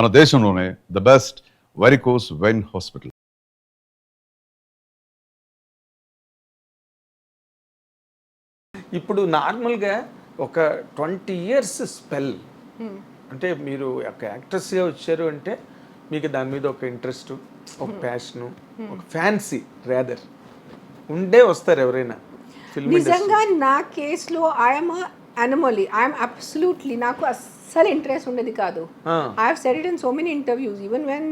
మన దేశంలోనే the best varicose vein hospital. ఇప్పుడు నార్మల్గా ఒక 20 years స్పెల్ అంటే మీరు ఒక యాక్ట్రెస్గా వచ్చారు అంటే మీకు దాని మీద ఒక ఇంట్రెస్ట్, ఒక ప్యాషను, ఒక ఫ్యాన్సీ రేదర్ ఉండే వస్తారు ఎవరైనా ఫిల్మ్ నిజంగా నా కేసులో ఐఎమ్ అనిమలీ. ఐఎమ్ అబ్సల్యూట్లీ, నాకు అస్సలు ఇంట్రెస్ట్ ఉండేది కాదు. I have said it in so many interviews, even when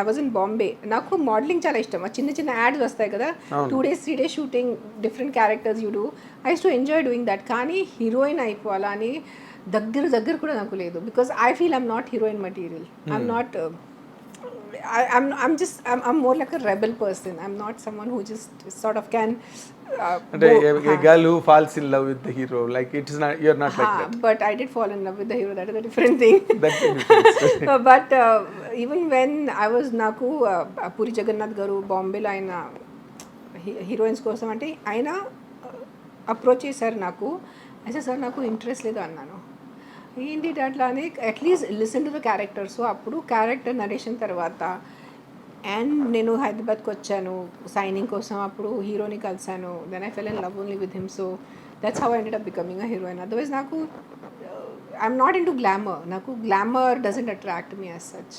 I was in Bombay. నాకు మోడలింగ్ చాలా ఇష్టం. చిన్న చిన్న యాడ్స్ వస్తాయి కదా, 2 days 3 days shooting, different characters you do. I use to enjoy doing that. కానీ హీరోయిన్ అయిపోవాలా అని దగ్గర కూడా నాకు లేదు. Because I feel I'm not heroine material. I'm not I'm more like a rebel person. I'm not someone who just sort of can అంటే a girl who falls in love with the hero, like it is not, you're not like that. But I did fall in love with the hero. That is a different thing. That's a different story. But even when I was నాకు పూరి జగన్నాథ్ గారు బాంబేలో ఆయన heroines కోసం అంటే ఆయన approach చేశారు నాకు. అయితే సార్ నాకు ఇంట్రెస్ట్ లేదు అన్నాను. ఏంటి అట్లా అని at least listen to the character. So అప్పుడు క్యారెక్టర్ నరేషన్ తర్వాత అండ్ నేను హైదరాబాద్కి వచ్చాను సైనింగ్ కోసం. అప్పుడు హీరోని కలిసాను. Then I fell in love only with him. So that's how I ended up becoming a heroine. Otherwise నాకు I'm not into glamour. నాకు glamour doesn't attract me as such.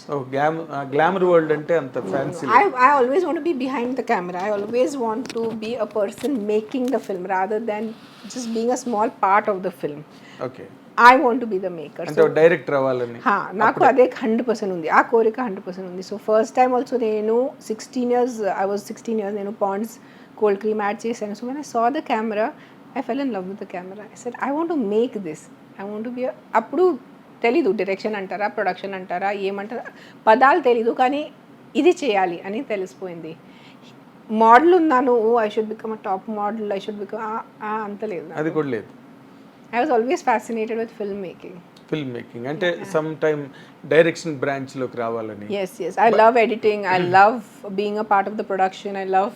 Glamour world అంటే అంత fancy. I always want to be behind the camera. I always want to be a person making the film rather than just being a small part of the film. Okay. I want to be the maker. అంటే director అవ్వాలని నాకు అదే 100% ఉంది. ఆ కోరిక 100% ఉంది. So first time also నేను 16 years, I was 16 years, నేను పాండ్స్ కోల్డ్ క్రీమ్ యాడ్ చేశాను. So when I saw the camera, I fell in love with the camera. I said, I want to make this. I want to be అప్పుడు తెలీదు direction అంటారా, production అంటారా, ఏమంటారా, పదాలు తెలీదు. కానీ ఇది చేయాలి అని తెలిసిపోయింది. మోడల్ ఉన్నాను, I should become a top model, I should become అంత లేదు. అది కూడా లేదు. I was always fascinated with filmmaking. అంటే సమ్ టైమ్ డైరెక్షన్ బ్రాంచ్ లోకి రావాలని. Yes. I love editing. I love being a part of the production. I love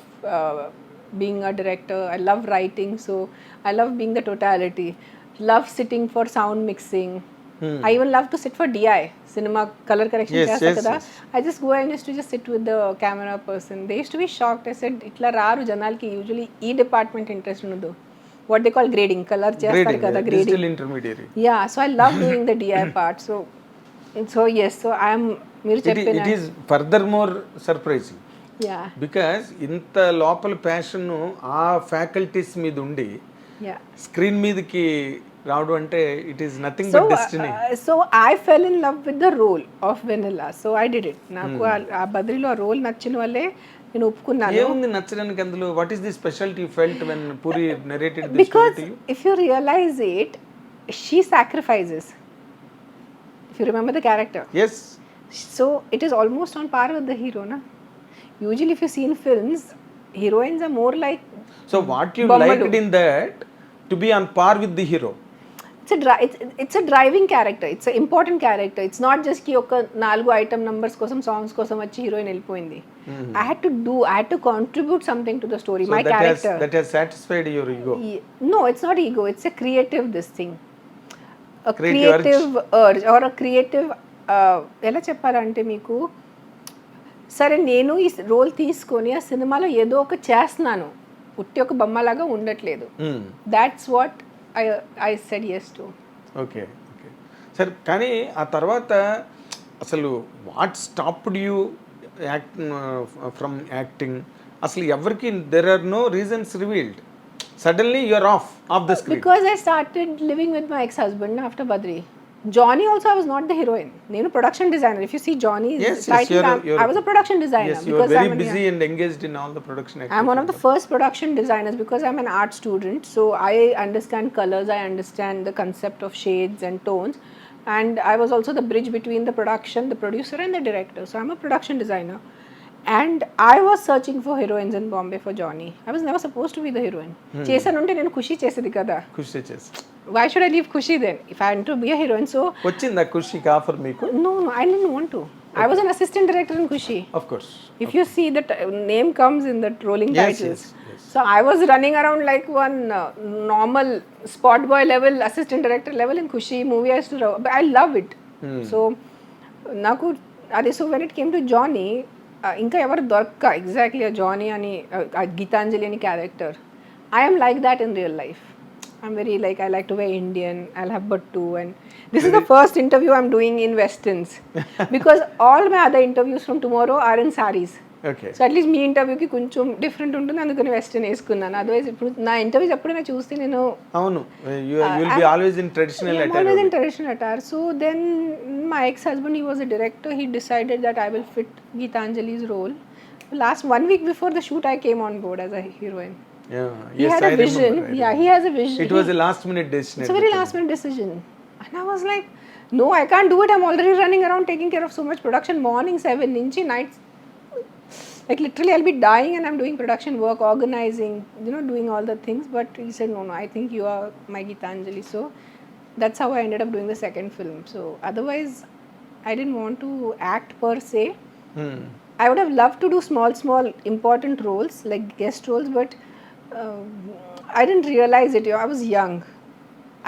being a director. I love writing. So I love being the totality. Love sitting for sound mixing. I even love to sit for DI, cinema color correction chesta kada. I just go and used to just sit with the camera person. They used to be shocked. I said, itla raru janalki usually ee department interest unnadu. What they call grading, color chestar kada, grading, digital intermediary. Yeah, so I love doing the DI part. So yes, so I am మీరు చెప్పిన it is furthermore surprising. Yeah. Because ఇంత లోపల passion ఆ faculties మీద ఉండి screen మీదకి రావడం అంటే it is nothing but destiny. So I fell in love with the role of Vennela. So I did it. నాకు ఆ బద్రీలో ఆ రోల్ నచ్చిన వల్లే నేను ఒప్పుకున్నాను. ఏముంది నచ్చడానికి అందులో? What is the speciality you felt when Puri narrated this story to you? If you realize it, she sacrifices. If you remember the character. Yes. So it is almost on par with the hero, na? Usually if you see in films, heroines are more like. So what you liked in that to be on par with the hero? It's a driving character. It's an important character. It's not just ki oka 4 item numbers kosam, songs kosam vachi heroine ellipoyindi. I had to contribute something to the story. So my character that has satisfied your ego. No, it's not ego. It's a creative this thing. A creative urge or a creative ఎలా చెప్పాలంటే మీకు, సరే నేను ఈ role తీసుకొని ఆ సినిమాలో ఏదో ఒక చేస్తున్నాను, ఉట్టి ఒక బొమ్మలాగా ఉండట్లేదు. That's what I said yes to. Okay సరే. కానీ ఆ తర్వాత అసలు what stopped you from acting? అసలు ఎవరికి there are no reasons revealed. Suddenly you are off the screen. Because I started living with my ex-husband after Badri. Johnny also, I was not the heroine. Nenu production designer. If you see Johnny, I was a production designer. Yes, you are very busy and engaged in all the production activities. I'm one of the first production designers because I'm an art student. So I understand colors, I understand the concept of shades and tones. And I was also the bridge between the production, the producer and the director. So I'm a production designer. And I was searching for heroines in Bombay for Johnny. I was never supposed to be the heroine. చేసానుంటే నేను ఖుషి చేసేది కదా. ఖుషి చేసి. Why should I leave Khushi then if I want to be a heroine? So వచ్చిందా ఖుషికి offer మీకు? No, I didn't want to. I was an assistant director in Khushi. Of course. If you see the name comes in the rolling titles. Yes. So I was running around like one normal spot boy level, assistant director level in Khushi movie. I used to, but I love it. So నాకు అదే so when it came to Johnny ఇంకా ఎవరు దొరక్క exactly ఆ Johnny అని ఆ గీతాంజలి అని character I'm like that in real life I'm very like I like to wear Indian I have but and this is the first interview I'm doing in westerns because all my other interviews from tomorrow are in saris okay. So at least మీ ఇంటర్వ్యూకి కొంచెం different ఉంటుంది అందుకని western వేసుకున్నాను otherwise ఇప్పుడు నా interviews ఎప్పుడైనా చూస్తే నేను అవును, you will be always in traditional I'm attire. always in traditional attire. So then my ex-husband, he was a director. He decided that I will fit Geetanjali's role. Last 1 week before the shoot, I came on board as a heroine. He had a vision. Yeah, he has a vision. It was a last minute decision. It's a very last minute decision. And I was like, no, I can't do it. I'm already running around taking care of so much production. Morning 7, inchi, nights. Like literally, I'll be dying and I'm doing production work, organizing, doing all the things. But he said, no, I think you are my Geetanjali. So that's how I ended up doing the second film. So otherwise, I didn't want to act per se. I would have loved to do small important roles like guest roles, but I didn't realize it. I was young.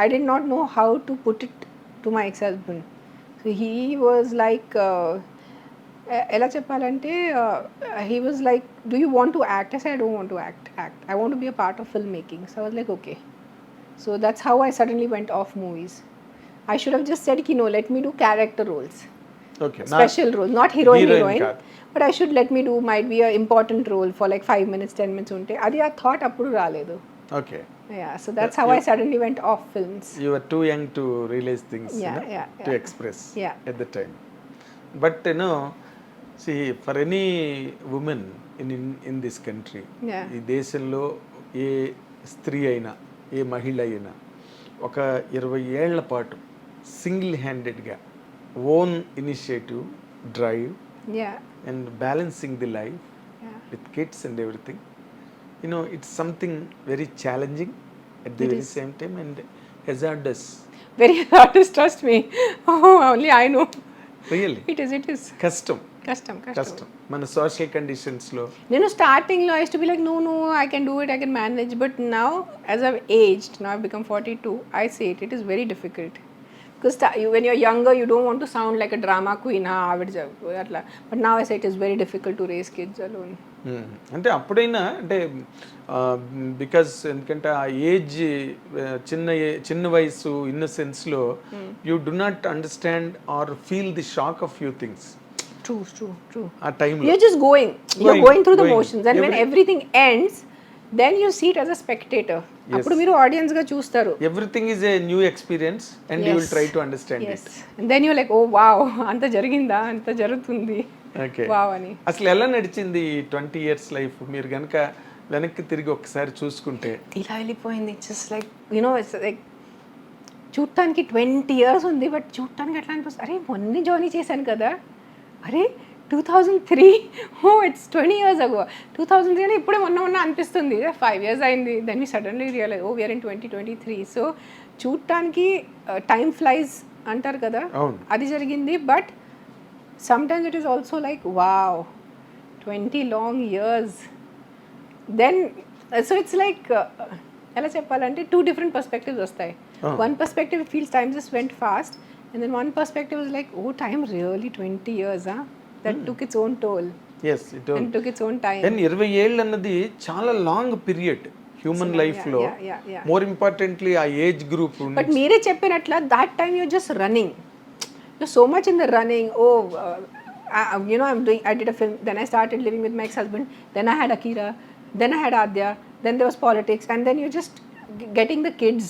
I did not know how to put it to my ex-husband. So he was like, ఎలా చెప్పాలంటే he was like, do you want to act? I said, I don't want to act. I want to be a part of filmmaking. So I was like, okay. So that's how I suddenly went off movies. I should have just said, no, let me do character roles. Okay. Special roles, not heroine. కాదు. But I should let me do, might be an important role for like 5 minutes, 10 minutes unte. Adi ఆ thought appudu రాలేదు. Okay. Yeah, so that's how I suddenly went off films. You were too young to realize things, to express at the time. But see, for any woman in this country, ఈ దేశంలో ఏ స్త్రీ అయినా ఏ మహిళ అయినా ఒక 20 ఏళ్ల పాటు సింగిల్ హ్యాండెడ్గా own initiative drive and balancing the life with kids and everything, it's something very challenging at the very same time and hazardous. Very hazardous, trust me. Oh, only I know. Really? It is. కష్టం. మన social కండిషన్స్లో నేను స్టార్టింగ్లో I to be like no, I can do it, I can manage. But now, as I've aged, now I've become 42, I say it is very difficult. Because when you're younger, you don't want to sound like a drama queen. But now I say it is very difficult to raise kids alone. అంటే అప్పుడైనా అంటే because ఎందుకంటే ఆ age చిన్న వయసు ఇన్నసెన్స్లో you do not understand or feel the shock of few things. True. ఆ టైంలో You're just going through the motions, and when everything ends, then you see it as a spectator. అప్పుడు మీరు audience గా చూస్తారు. Everything is a new experience and you will try to understand it. And then you're like, oh wow, అంత జరిగిందా, అంత జరుగుతుంది. Okay. Wow అని. అసలు ఎలా నడిచింది 20 years లైఫ్? మీరు కనుక వెనక్కి తిరిగి ఒకసారి చూసుకుంటే ఇలా వెళ్ళిపోయింది. జస్ట్ లైక్ ఇట్స్ లైక్ చూడటానికి 20 years ఉంది, బట్ చూడటానికి ఎట్లా అనిపిస్తుంది, అరే మొన్న జాయిన్ చేశాను కదా, అరే 2003, ఇట్స్ 20 years ago. 2003 అంటే ఇప్పుడే మొన్న అనిపిస్తుంది, 5 years అయింది. Then we suddenly realize we are in 2023. So చూడటానికి టైం ఫ్లైస్ అంటారు కదా, అది జరిగింది. But sometimes it is also like, wow, 20 long years. Then so it's like ఎలా చెప్పాలంటే 2 different perspectives వస్తాయి. One perspective, it feels time just went fast, and then one perspective is like, oh, time really 20 years, that took its own toll. Yes, it took its own time. And 20 ఏళ్ళు అన్నది చాలా long period human life లో. More importantly ఆ age group. But మీరే చెప్పినట్ల that time you're just running. You're so much in the running. I did a film, then I started living with my ex-husband, then I had Akira, then I had Adya, then there was politics, and then you're just getting the kids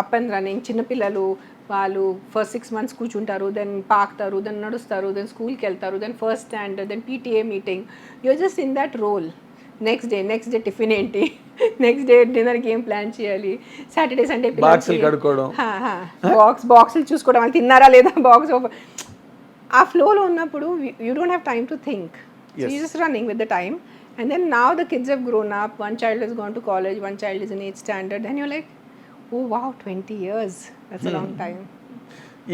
up and running. చిన్న పిల్లలు వాళ్ళు first 6 months కూర్చుంటారు, then పాకుతారు, then నడుస్తారు, then స్కూల్కి వెళ్తారు, then first standard, then PTA meeting. You're just in that role. Next day tiffin ఏంటి, next day డిన్నర్కి ఏం ప్లాన్ చేయాలి, సాటర్డే సండే బాక్సులు చూసుకోవడం, వాళ్ళు తిన్నారా లేదా బాక్స్. ఆ ఫ్లోలో ఉన్నప్పుడు you don't have time to think. You just running with the time. And then now the kids have grown up. One child has gone to college, one child is in 8th standard. Then you're like, oh wow, 20 years. That's a long time.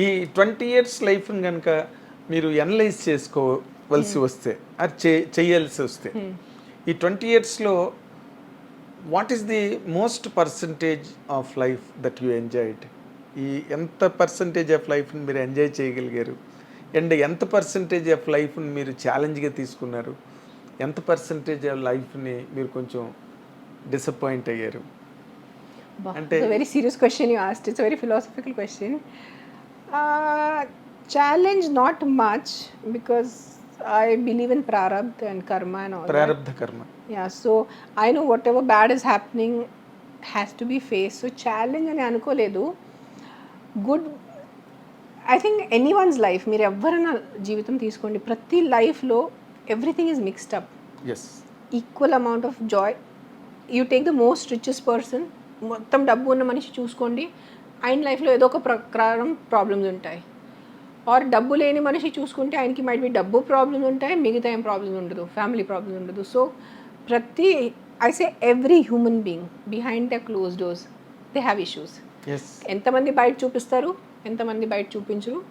ఈ 20 years లైఫ్ని కనుక మీరు analyse చేసుకోవలసి వస్తే, అది చేయాల్సి వస్తే, ఈ 20 yearsలో what is the most percentage of life that you enjoyed? ఈ ఎంత పర్సంటేజ్ ఆఫ్ లైఫ్ని మీరు ఎంజాయ్ చేయగలిగారు? అండ్ ఎంత పర్సంటేజ్ ఆఫ్ లైఫ్ని మీరు ఛాలెంజ్గా తీసుకున్నారు, ఎంత పర్సంటేజ్ ఆఫ్ లైఫ్ని మీరు కొంచెం డిసప్పాయింట్ అయ్యారు? అంటే very serious question you asked. It's very philosophical question. Challenge not much because I believe in prarabdha and karma and all ప్రారబ్ధ that. కర్మ. Yeah, so I know whatever bad is happening has to be faced. So challenge అని అనుకోలేదు. Good, I think anyone's life, మీరు ఎవరైనా జీవితం తీసుకోండి, ప్రతి లైఫ్లో everything is mixed up. Yes. Equal amount of joy. You take the most richest person, మొత్తం డబ్బు ఉన్న మనిషి చూసుకోండి, ఆయన లైఫ్లో ఏదో ఒక ప్రకారం ప్రాబ్లమ్స్ ఉంటాయి. ఆర్ డబ్బు లేని మనిషి చూసుకుంటే ఆయనకి మైట్ బి డబ్బు ప్రాబ్లమ్స్ ఉంటాయి, మిగతా ఏం ప్రాబ్లమ్ ఉండదు, ఫ్యామిలీ ప్రాబ్లమ్ ఉండదు. సో ప్రతి I say every human being behind the close doors they have issues. Yes. ఎంతమంది బయట చూపిస్తారు, ఎంతమంది బయట చూపించరు.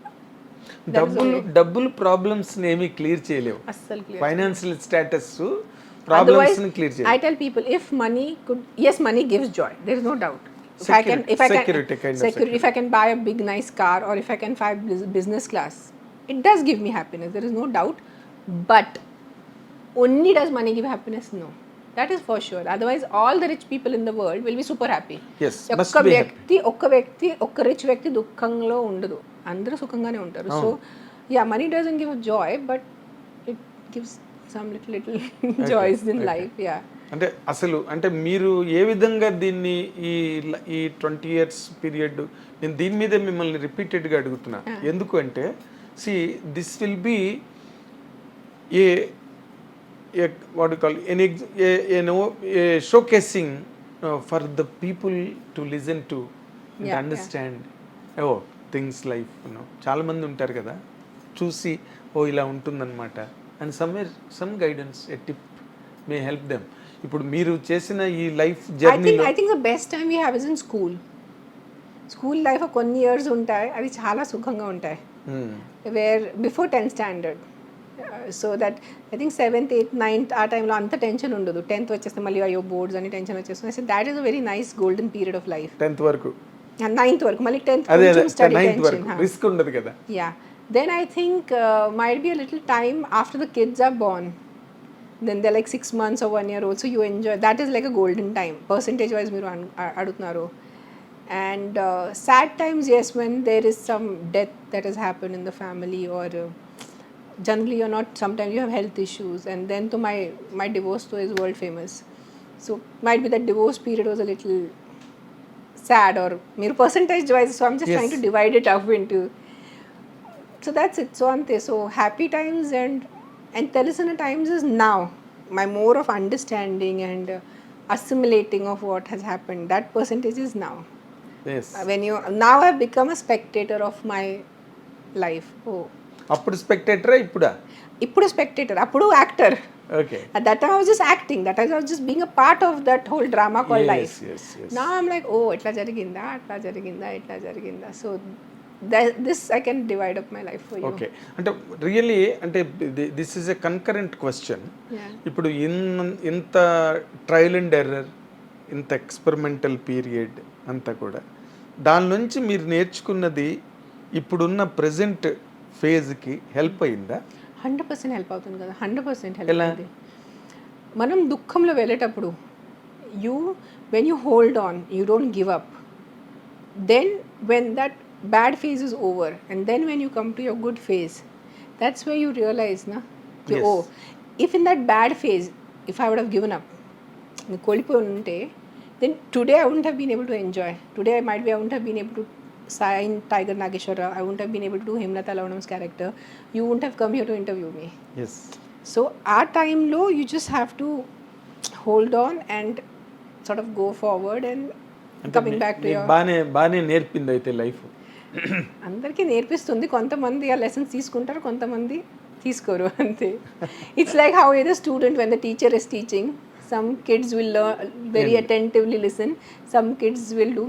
డబ్బులు ప్రాబ్లమ్స్ ఏమీ క్లియర్ చేయలేవు. అస్సలు క్లియర్. ఫైనాన్షియల్ స్టేటస్ ప్రాబ్లమ్స్ ని క్లియర్ చేయలేవు. I tell people, if money could, yes, money gives joy, there is no doubt. Security kind of security. If I can buy a big nice car, or if I can fly business class, it does give me happiness, there is no doubt. But only does money give happiness? No, that is for sure. Otherwise all the rich people in the world will be super happy. Yes, must ఒక్క be వ్యక్తి ఒక్క rich వ్యక్తి దుఃఖంలో ఉండదు, అందరూ సుఖంగానే ఉంటారు. So yeah, money doesn't give joy, but it gives some little joys in life. Yeah. అంటే అసలు అంటే మీరు ఏ విధంగా దీన్ని ఈ 20 years పీరియడ్, నేను దీని మీదే మిమ్మల్ని రిపీటెడ్గా అడుగుతున్నా. ఎందుకు అంటే see this will be a what call a showcasing for the people to listen to and understand of things life. చాలామంది ఉంటారు కదా, చూసి ఓ ఇలా ఉంటుందన్నమాట, and some guidance, a tip may help them. ఇప్పుడు మీరు చేసిన ఈ లైఫ్ జర్నీలో I think the best time we have is in school. School life కొన్ని ఇయర్స్ ఉంటాయి, అవి చాలా సుఖంగా ఉంటాయి. Where before 10th standard, so that I think 7th, 8th, 9th ఆ టైంలో అంత టెన్షన్ ఉండదు. 10th వచ్చేస్తే మళ్ళీ అయ్యో బోర్డ్స్ అని టెన్షన్ వచ్చేస్తుంది. So that is a very nice golden period of life. 10th వరకు, 9th వరకు, మళ్ళీ 10th అదే స్టడీ 9th టెన్షన్. వరకు రిస్క్ ఉండదు కదా. Yeah, then I think might be a little time after the kids are born, then they're like 6 months or 1 year old, so you enjoy, that is like a golden time percentage wise మీరు అడుగుతున్నారు. And sad times, yes, when there is some death that has happened in the family, or generally you're not, sometimes you have health issues, and then to my divorce story is world famous, so might be that divorce period was a little sad, or మీరు percentage wise, so I'm just trying to divide it up into, so that's it. So ante, so happy times and telusana times is now my more of understanding and assimilating of what has happened. That percentage is now. Yes. When you now I've become a spectator of my life. Oh, అప్పుడు స్పెక్టేటరా ఇప్పుడా? ఇప్పుడు spectator, అప్పుడు actor. Okay. At that time I was just acting, that I was just being a part of that whole drama called life. Yes. Now I'm like, oh, ఇట్లా జరిగిందా, అట్లా జరిగిందా, ఇట్లా జరిగిందా. So this I can divide up my life for you. Okay. అంటే really అంటే this is a concurrent question. ఇప్పుడు ఇంత ట్రయల్ అండ్ ఎర్రర్, ఇంత ఎక్స్పెరిమెంటల్ పీరియడ్ అంతా కూడా, దాని నుంచి మీరు నేర్చుకున్నది ఇప్పుడున్న ప్రజెంట్ ఫేజ్కి హెల్ప్ అయిందా? 100% హెల్ప్ అవుతుంది కదా, 100% హెల్ప్ అయింది. మనం దుఃఖంలో వెళ్ళేటప్పుడు when you hold on, you don't give up, then when that bad phase is over, and then when you come to your good phase, that's where you realize Yes. oh, if in that bad phase, if I would have given up, కోల్పోయి ఉంటే, then today I wouldn't have been able to enjoy. Today I wouldn't have been able to sign Tiger Nageshwara, I wouldn't have been able to do Hemlata Lavanam's character, you wouldn't have come here to interview me. Yes. So our time low, you just have to hold on and sort of go forward and coming back to your, బానే నేర్పింది అయితే life. అందరికీ నేర్పిస్తుంది. కొంతమంది ఆ lessons తీసుకుంటారు, కొంతమంది తీసుకోరు, అంతే. It's like how A the student when the teacher is teaching, some kids will very attentively listen, some kids will do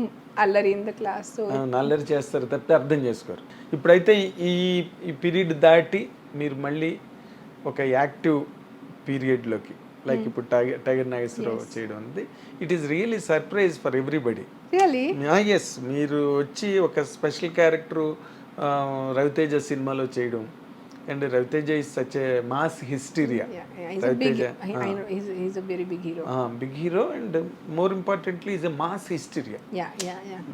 అల్లరి ఇన్ ద క్లాస్. సో అల్లరి చేస్తారు తప్పితే అర్థం చేసుకోరు. ఇప్పుడైతే ఈ పీరియడ్ దాటి మీరు మళ్ళీ ఒక యాక్టివ్ పీరియడ్లోకి, లైక్ ఇప్పుడు టైగర్ నాగేశ్వరరావు చేయడం అనేది, it is really surprise for everybody. Really? Yes. మీరు వచ్చి ఒక స్పెషల్ క్యారెక్టర్ రవితేజ సినిమాలో చేయడం, and Ravi Teja is such a mass hysteria. He's a big, I know, he's a very big hero. Big hero and more importantly is a mass hysteria Yeah.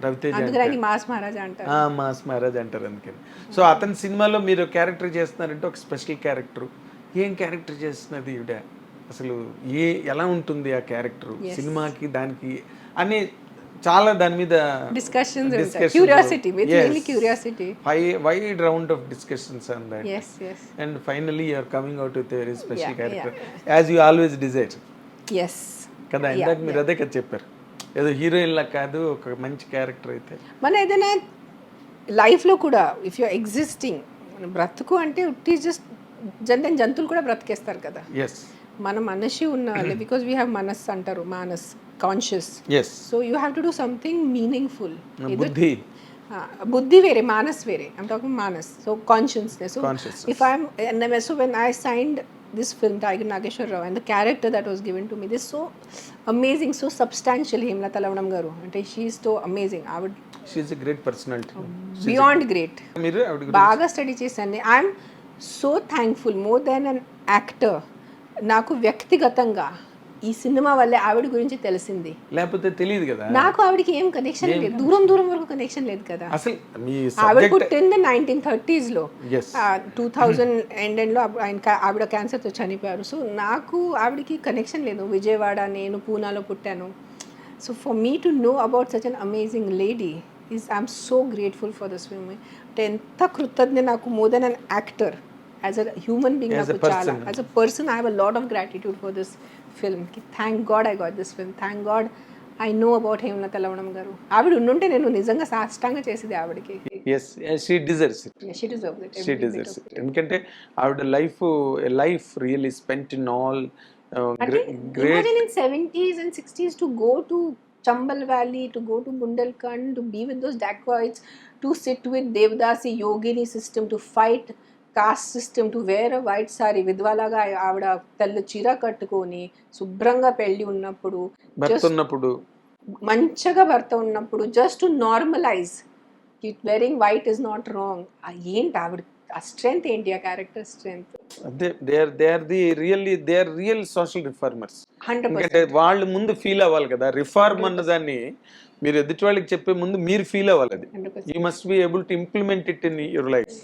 Ravi Teja. అందుకని ఆయన mass మహారాజా అంటారు. Mass Maharaj అంటారు అందుకని. సో అతని సినిమాలో మీరు క్యారెక్టర్ చేస్తున్నారంటే ఒక స్పెషల్ క్యారెక్టర్. ఏం క్యారెక్టర్ చేస్తున్నది ఈవిడ, అసలు ఎలా ఉంటుంది ఆ క్యారెక్టర్ సినిమాకి దానికి అని చాలా దాని మీద discussions curiosity, mainly curiosity, wide round of discussions on that. yes And finally you are coming out with a very special character as you always desire. yes కదా ఇందాక మీరు అదే కదా చెప్పారు, ఏదో హీరోయిన్ లా కాదు ఒక మంచి క్యారెక్టర్ అయితే. మన ఏదైనా లైఫ్లో కూడా ఇఫ్ యు ఎగ్జిస్టింగ్ బ్రతుకు అంటే ఉట్టి జస్ట్ జంతువులు కూడా బ్రతికేస్తారు కదా. ఎస్, మన మనిషి ఉన్న బికాస్ వీ హ్యావ్ మనస్ అంటారు, మానస్ conscious. Yes, so you have to do something meaningful. బుద్ధి వేరే, మానస్ వేరే. ఐమ్ టాకింగ్ మానస్. So consciousness. So if I'm so when I signed this film Tiger Nageshwar Rao and the character that was given to me, this so amazing, so substantial. Hemlata Lavanam garu ante she is so amazing. She is a great personality, beyond great. Meeru baga study chesanu. I am so thankful, more than an actor, నాకు వ్యక్తిగతంగా ఈ cinema వల్లే ఆవిడ గురించి తెలిసింది. లేకపోతే తెలియదు కదా, నాకు ఆవిడకి ఏం కనెక్షన్ లేదు, దూరం వరకు కనెక్షన్ లేదు కదా. అసలు మీ ఆవిడ పుట్టింది 1930s లో, yes 2000 ఎండ్ లో ఆవిడ క్యాన్సర్తో చనిపోయారు. సో నాకు ఆవిడకి కనెక్షన్ లేదు. విజయవాడ, నేను పూనాలో పుట్టాను. So for me to know about such an amazing lady is I'm so grateful for this film. అంటే ఎంత కృతజ్ఞ నాకు, more than an actor, as a human being నాకు చాలా, as a person I have a lot of gratitude for this film. Thank God I got this film. Thank God I know about Hemlata Lavanam garu. ఆవిడ ఉండుంటే నేను నిజంగా సాష్టాంగా చేసేది ఆవిడకి. yes she deserves it. She deserves it. She deserves it. ఎందుకంటే ఆవిడ life really spent in all great. Imagine in 70s and 60s to go to Chambal Valley, to go to Bundelkhand, to be with those dacoits, to sit with Devdasi Yogini system, to fight caste system, to wear a white sari, విధ్వాలాగా ఆవిడ తెల్ల చీర కట్టుకొని శుభ్రంగా పెళ్ళి ఉన్నప్పుడు, మంచిగా భర్త ఉన్నప్పుడు, just to normalize wearing white is not wrong. ఏంటి ఆవిడ ఆ స్ట్రెంగ్త్ ఏంటి, ఆ character strength. They are real social reformers. 100% వాళ్ళు ముందు ఫీల్ అవ్వాలి కదా. రిఫార్మ్ అన్నదాన్ని మీరు ఎదుటి వాళ్ళకి చెప్పే ముందు మీరు ఫీల్ అవ్వాలి. అది you must be able to implement it in your life.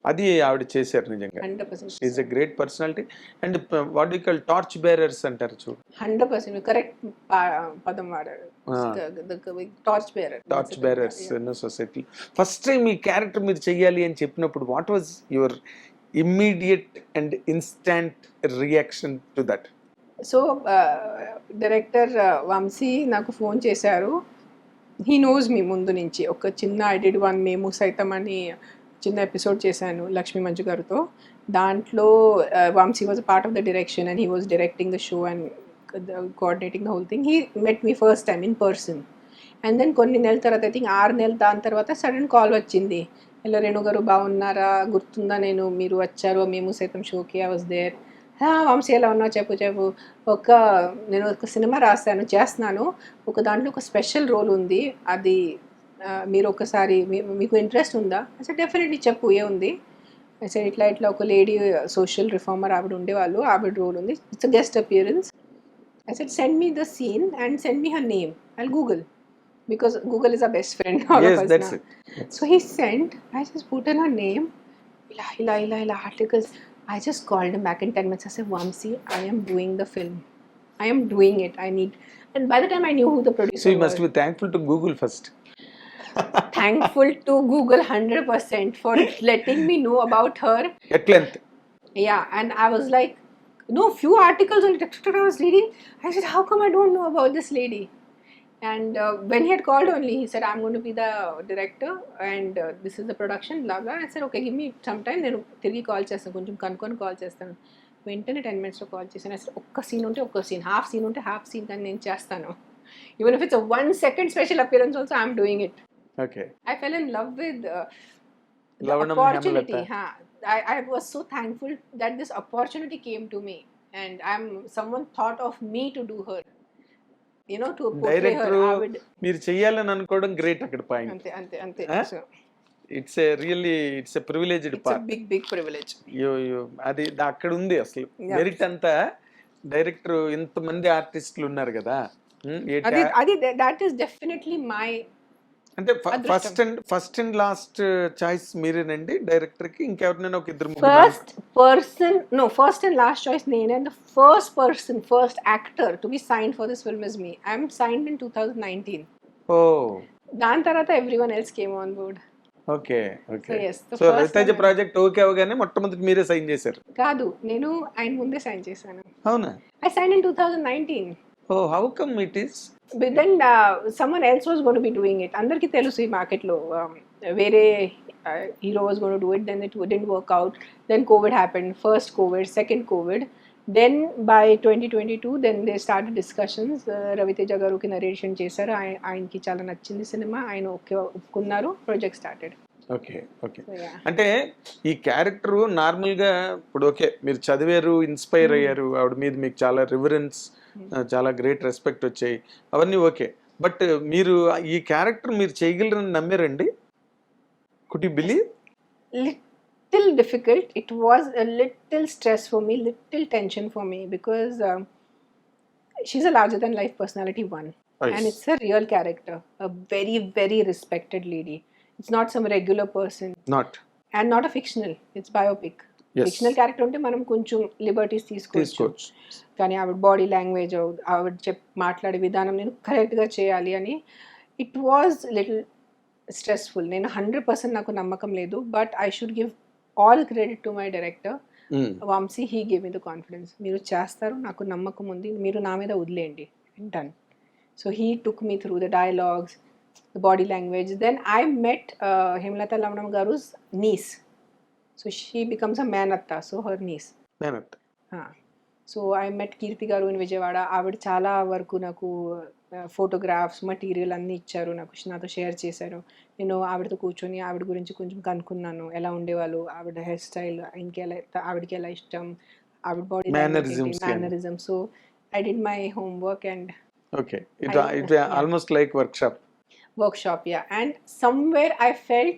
అది ఆవిడ చేశారు నిజంగా. Is a great personality. And what we call torch bearers అంటారు చూడు. 100% కరెక్ట్ పదం వాడారు. Torch bearers in society. First time ఈ క్యారెక్టర్ మీరు చెయ్యాలి అని చెప్పినప్పుడు what was your immediate and instant reaction to that? So director Vamsi నాకు ఫోన్ చేశారు. హీ నోస్ మీ ముందు నుంచి. ఒక చిన్న ఐ డిడ్ వన్ మేము సైతం అని చిన్న ఎపిసోడ్ చేశాను లక్ష్మీ మంజు గారితో. దాంట్లో Vamsi was a part of the direction and he was directing the show and coordinating the whole thing. He met me first time in person. And then కొన్ని నెలల తర్వాత, ఐ థింక్ 6 నెలలు దాని తర్వాత సడన్ కాల్ వచ్చింది. హలో రేణు గారు బాగున్నారా, గుర్తుందా నేను, మీరు వచ్చారు మేము సైతం షోకి, ఐ వాజ్ దేర్. వంశీ ఎలా ఉన్నావు చెప్పు. నేను ఒక సినిమా చేస్తున్నాను, ఒక దాంట్లో ఒక స్పెషల్ రోల్ ఉంది, అది మీరు ఒకసారి మీకు ఇంట్రెస్ట్ ఉందా? అసలు డెఫినెట్లీ చెప్పు ఏముంది. అసలు ఇట్లా ఒక లేడీ సోషల్ రిఫార్మర్ ఆవిడ ఉండేవాళ్ళు, ఆవిడ రోల్ ఉంది, it's guest appearance. I said send me the scene and send me her name. I'll Google, because Google is our best friend. Yes, that's it. So he sent, I just put in her name, ila articles. I just called him back in 10 minutes. I said, Vamsi, I am doing the film. I am doing it. I need. And by the time I knew who the producer was. So you must be thankful to Google first. Thankful to Google 100% for letting me know about her. At length. Yeah, and I was like, no, few articles only I was reading. I said, how come I don't know about this lady? And when he had called only, he said, I'm going to be the director and this is the production, blah blah. I said, okay, give me some time. Then tirgi call chestanu, koncham kankoni call chestanu. Ventane 10 minutes lo call chesanu. I said, okka scene unte okka scene, half scene unte half scene kan nenu chestanu. Even if it's a 1 second special appearance also, I'm doing it. Okay. I fell in love with the opportunity. I was so thankful that this opportunity came to me, and someone thought of me to do her, you know, to portray her. మీరు చెయ్యాలని అనుకోవడం great. అక్కడ point ante. It's a really it's a privileged it's part. Big privilege. అది అక్కడ ఉంది అసలు Yeah. Merit అంతా. Director ఇంతమంది ఆర్టిస్టులు ఉన్నారు కదా. అది దట్ ఈస్ డెఫినెట్లీ మై అంటే అదృష్టం. ఫస్ట్ అండ్ లాస్ట్ చాయిస్ మీరేనండి డైరెక్టర్ కి? ఇంకెవరినైనా ఒక ఇద్దరు ముగ్గురు ఫస్ట్ అండ్ లాస్ట్ చాయిస్ నేనే. And the first actor to be signed for this film is me. I'm signed in 2019. ఓ దాని తర్వాత everyone else came on board. Okay okay. So yes, the so first Raviteja time project okay అవగానే మొట్టమొదటి మీరే sign చేశారు? కాదు, నేను ఆయన ముందే సైన్ చేశాను. అవునా? I sign in 2019. Oh how come it is? But then someone else was going to be doing it. అందరికీ తెలుసు ఈ మార్కెట్లో వేరే hero was going to do it. Then it didn't work out. Then COVID happened. First COVID, second COVID. Then by 2022 then they started discussions. Raviteja గారుకి narration చేశారు. ఆయనకి చాలా నచ్చింది సినిమా. ఆయన ఓకే ఒప్పుకున్నారు. Project started. Okay okay. అంటే ఈ క్యారెక్టర్ నార్మల్గా ఇప్పుడు ఓకే మీరు చదివారు, ఇన్స్పైర్ అయ్యారు, ఆవిడ మీద మీకు చాలా రివరెన్స్, చాలా గ్రేట్ రెస్పెక్ట్ వచ్చాయి, అవన్నీ ఓకే. బట్ మీరు ఈ క్యారెక్టర్ మీరు చేయగలరని నమ్మారండి? Could you believe? Little difficult. It was a little stress for me, little tension for me, because she's a larger than life personality, one. Nice. And it's a real character, a very very respected lady. It's not some regular person, not and not a fictional. It's biopic. Yes. Fictional character ఉంటే మనం కొంచెం liberties తీసుకోవచ్చు. కానీ ఆవిడ body language, ఆవిడ మాట్లాడే విధానం నేను కరెక్ట్గా చేయాలి అని ఇట్ వాజ్ లిటిల్ స్ట్రెస్ఫుల్. నేను 100% నాకు నమ్మకం లేదు. But I should give all credit to my director Vamsi. He give me the confidence. మీరు చేస్తారు, నాకు నమ్మకం ఉంది, మీరు నా మీద వదిలేయండి, done. So he took me through the dialogues, the body language. Then I met Hemlata Lavanam Garu's niece. So she becomes a Manatta, so her niece. Manatta. So I met Kirti Garu in Vijayawada. ఆవిడ చాలా వరకు నాకు photographs material అన్నీ ఇచ్చారు, నాతో share చేశారు. నేను ఆవిడతో కూర్చొని ఆవిడ గురించి కొంచెం కనుక్కున్నాను, ఎలా ఉండేవాళ్ళు, ఆవిడ హెయిర్ స్టైల్, ఆవిడకి ఎలా ఇష్టం, ఆవిడ body mannerism. So I did my homework and okay. It almost like workshop, yeah. And somewhere I felt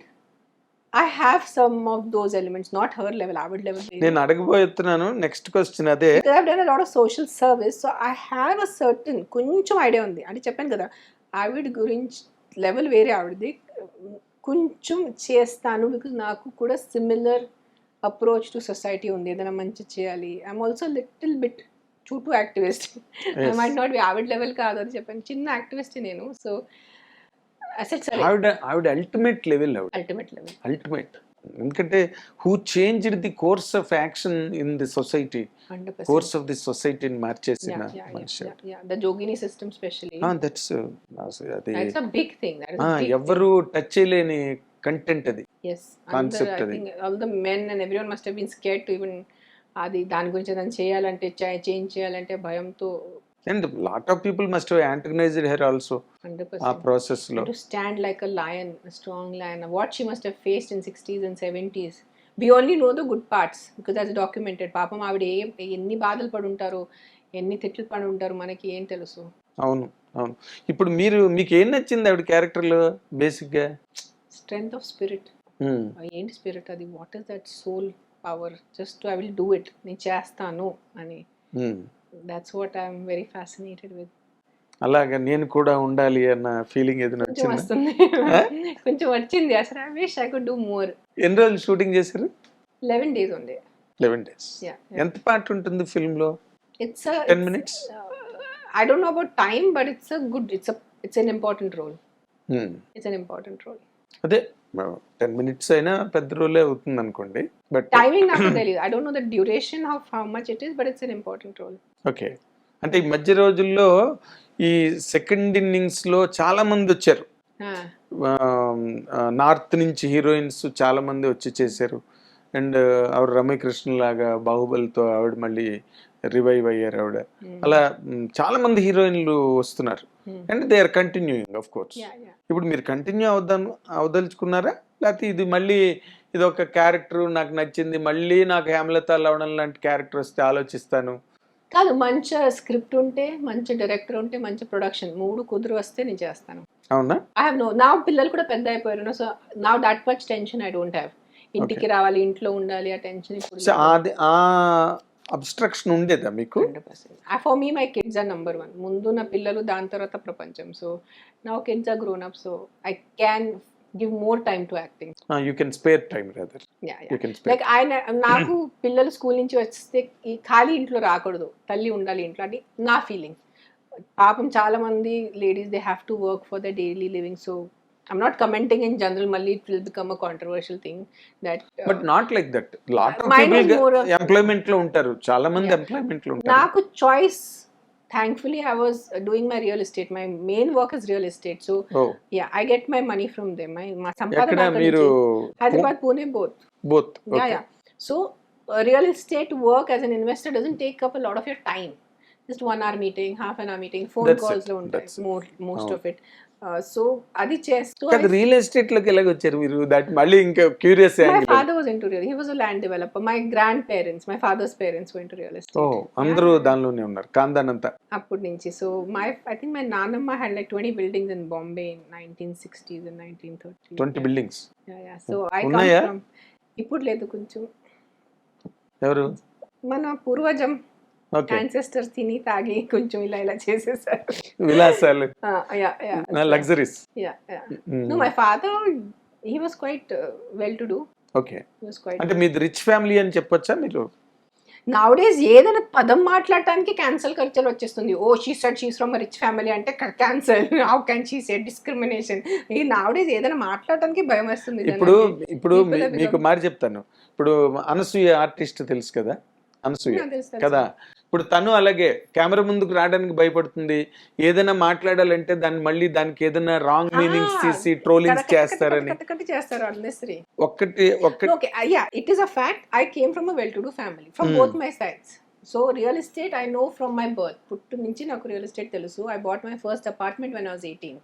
I have some of those elements, not her level, our level. నేను అడగబోతున్నాను next question అదే. Because I've done a lot of social service, so I have a certain కొంచెం idea ఉంది. అంటే చెప్పాను కదా, ఆవిడ గురించి level వేరే, ఆవిడది కొంచెం చేస్తాను. బికాజ్ నాకు కూడా సిమిలర్ అప్రోచ్ టు సొసైటీ ఉంది. ఏదైనా మంచి చేయాలి. I'm also little bit to activist. I might not be ఆవిడ లెవెల్ కాదు, అది చెప్పాను, చిన్న యాక్టివిస్ట్ నేను. సో ఆవిడ అల్టిమేట్ లెవెల్, అల్టిమేట్. ఎందుకంటే who changed the course of action in the society, course of the సొసైటీని మార్చేసిన మనిషి. The jogini system specially, that's అది ఇట్స్ అ బిగ్ థింగ్. ఎవరు టచ్ చేయలేని కంటెంట్ అది, కాన్సెప్ట్ అది. All the men and everyone must have been scared to even అది దాని గురించి ఏదైనా చేయాలంటే, చేంజ్ చేయాలంటే భయంతో. And a lot of people must have antagonized her also. 100%. ఆ ప్రాసెస్ లో to stand like a lion, a strong lion. What she must have faced in 60s and 70s. We only know the good parts because that's documented. పాపం ఆవిడ ఎన్ని బాధలు పడి ఉంటారో, ఎన్ని తిట్లు పడి ఉంటారో మనకి ఏం తెలుసు. అవును అవును. ఇప్పుడు మీకు ఏం నచ్చింది ఆవిడ క్యారెక్టర్ లో బేసిక్ గా? Strength of spirit. ఏంటి స్పిరిట్ అది? What is that soul power? Just I will do it, నేను చేస్తాను అని. That's what I'm very fascinated with. అలాగా నేను కూడా ఉండాలి అన్న ఫీలింగ్ ఏదైనా వచ్చింది? కొంచెం వచ్చింది అసలు. I wish I could do more. ఎన్ని రోజులు షూటింగ్ చేశారు? 11 days only. 11 days. Yeah. ఎంత పార్ట్ ఉంటుంది ఫిల్మ్ లో? It's 10 minutes. I don't know about time, but it's an important role. It's an important role. అదే 10 minutes అయినా పెద్ద రోలే అవుతుంది అనుకోండి. బట్ టైమింగ్ నాకు తెలియదు. I don't know the duration of how much it is, but it's an important role. Okay. అంటే ఈ మధ్య రోజుల్లో ఈ సెకండ్ ఇన్నింగ్స్ లో చాలా మంది వచ్చారు, నార్త్ నుంచి హీరోయిన్స్ చాలా మంది వచ్చి చేశారు. అండ్ ఆవిడ రమ్యకృష్ణ లాగా బాహుబలితో ఆవిడ మళ్ళీ రివైవ్ అయ్యారు ఆవిడ. అలా చాలా మంది హీరోయిన్లు వస్తున్నారు. And they are continuing of course. ఇప్పుడు మీరు కంటిన్యూ అవదలుచుకున్నారా, లేకపోతే ఇది మళ్ళీ ఇది ఒక క్యారెక్టర్ నాకు నచ్చింది, మళ్ళీ నాకు హేమలత లవణం లాంటి క్యారెక్టర్ వస్తే ఆలోచిస్తాను? కాదు, మంచి స్క్రిప్ట్ ఉంటే, మంచి డైరెక్టర్ ఉంటే, మంచి ప్రొడక్షన్, 3 కుదురు వస్తే నేను చేస్తాను. అవునా? ఐ హావ్ నో, నా పిల్లలు కూడా పెద్ద అయిపోయారు, సో నా that much tension I don't have. ఇంటికి రావాలి, ఇంట్లో ఉండాలి, ఆ టెన్షన్ ఇప్పుడు సో అది ఆ అబ్స్ట్రక్షన్ ఉండేదా మీకు? 100%. For me my kids are number one. ముందు నా పిల్లలు, దాని తర్వాత ప్రపంచం. So now kids are grown up, so I can give more time to acting. You can spare time rather. You can spare. Like ఆయన, నాకు పిల్లలు స్కూల్ నుంచి వస్తే ఈ ఖాళీ ఇంట్లో రాకూడదు, తల్లి ఉండాలి ఇంట్లో అని నా ఫీలింగ్. పాపం చాలా మంది ladies they have to work for the daily living. So I'm not commenting in general, మళ్ళీ it will become a controversial thing that. But not like that. Lot of Mine is people more of- employment లో ఉంటారు, చాలా మంది Yeah. Employment లో ఉంటారు. నాకు choice, thankfully I was doing my real estate, my main work is real estate, so oh, yeah, I get my money from them. మా సంపాదన ఎక్కడ అక్కడి మీరు? నుంచి. Hyderabad, Pune, both. Both. Yeah. So real estate work as an investor doesn't take up a lot of your time. Just 1 hour meeting, half an hour meeting, phone That's calls it. లో ఉంటాయి That's it. most Oh. of it. So అది చేస్తూ కాదు, real estate లోకి ఎలాగ వచ్చారు మీరు? That మళ్ళీ ఇంకా curious my angle. father was into real, he was a land developer. My grandparents, my father's parents were into real estate. ఓ, అందరూ దానిలోనే ఉన్నారు, ఖాందాన్ అంతా. అప్పటి నుంచి. సో I think my నానమ్మ had like 20 buildings in Bombay in 1960s and 1930s. 20 buildings Yeah. So I come ఉన్నాయా? from, ఇప్పుడు లేదు, కొంచెం ఎవరు? మన పూర్వజం ఓకే, ancestors తిని తాగి కొంచెం ఇలా చేసేసారు. విలాసాలు, Yeah. Luxuries. Yeah. No, my father, he was quite well to do. Okay, He was quite. అంటే మీది రిచ్ ఫ్యామిలీ అని చెప్పొచ్చా మీరు? నౌడేస్ ఏదైనా పదం మాట్లాడటానికి క్యాన్సల్ కల్చర్ వచ్చేస్తుంది. Oh she said she's from rich family అంటే cancel, how can she said, discrimination. ఈ నౌడేస్ ఏదైనా మాట్లాడటానికి భయం వేస్తుంది. ఇప్పుడు మీకు మాట చెప్తాను. ఇప్పుడు అనసూయ ఆర్టిస్ట్ తెలుసు కదా, అనసూయ కదా, ఇప్పుడు తను అలాగే కెమెరా ముందుకు రావడానికి భయపడుతుంది. ఏదైనా మాట్లాడాలంటే దానికి ఏదైనా రాంగ్ మీనింగ్స్ తీసి ట్రోలింగ్స్ చేస్తారని చేస్తారు అన్నెసరీ. ఒక్కటి Okay, yeah, it is a fact. I came from a well-to-do family from both my sides. So real estate I know from my birth. పుట్టు నుంచి నాకు real estate తెలుసు. I bought my first apartment when I was 18.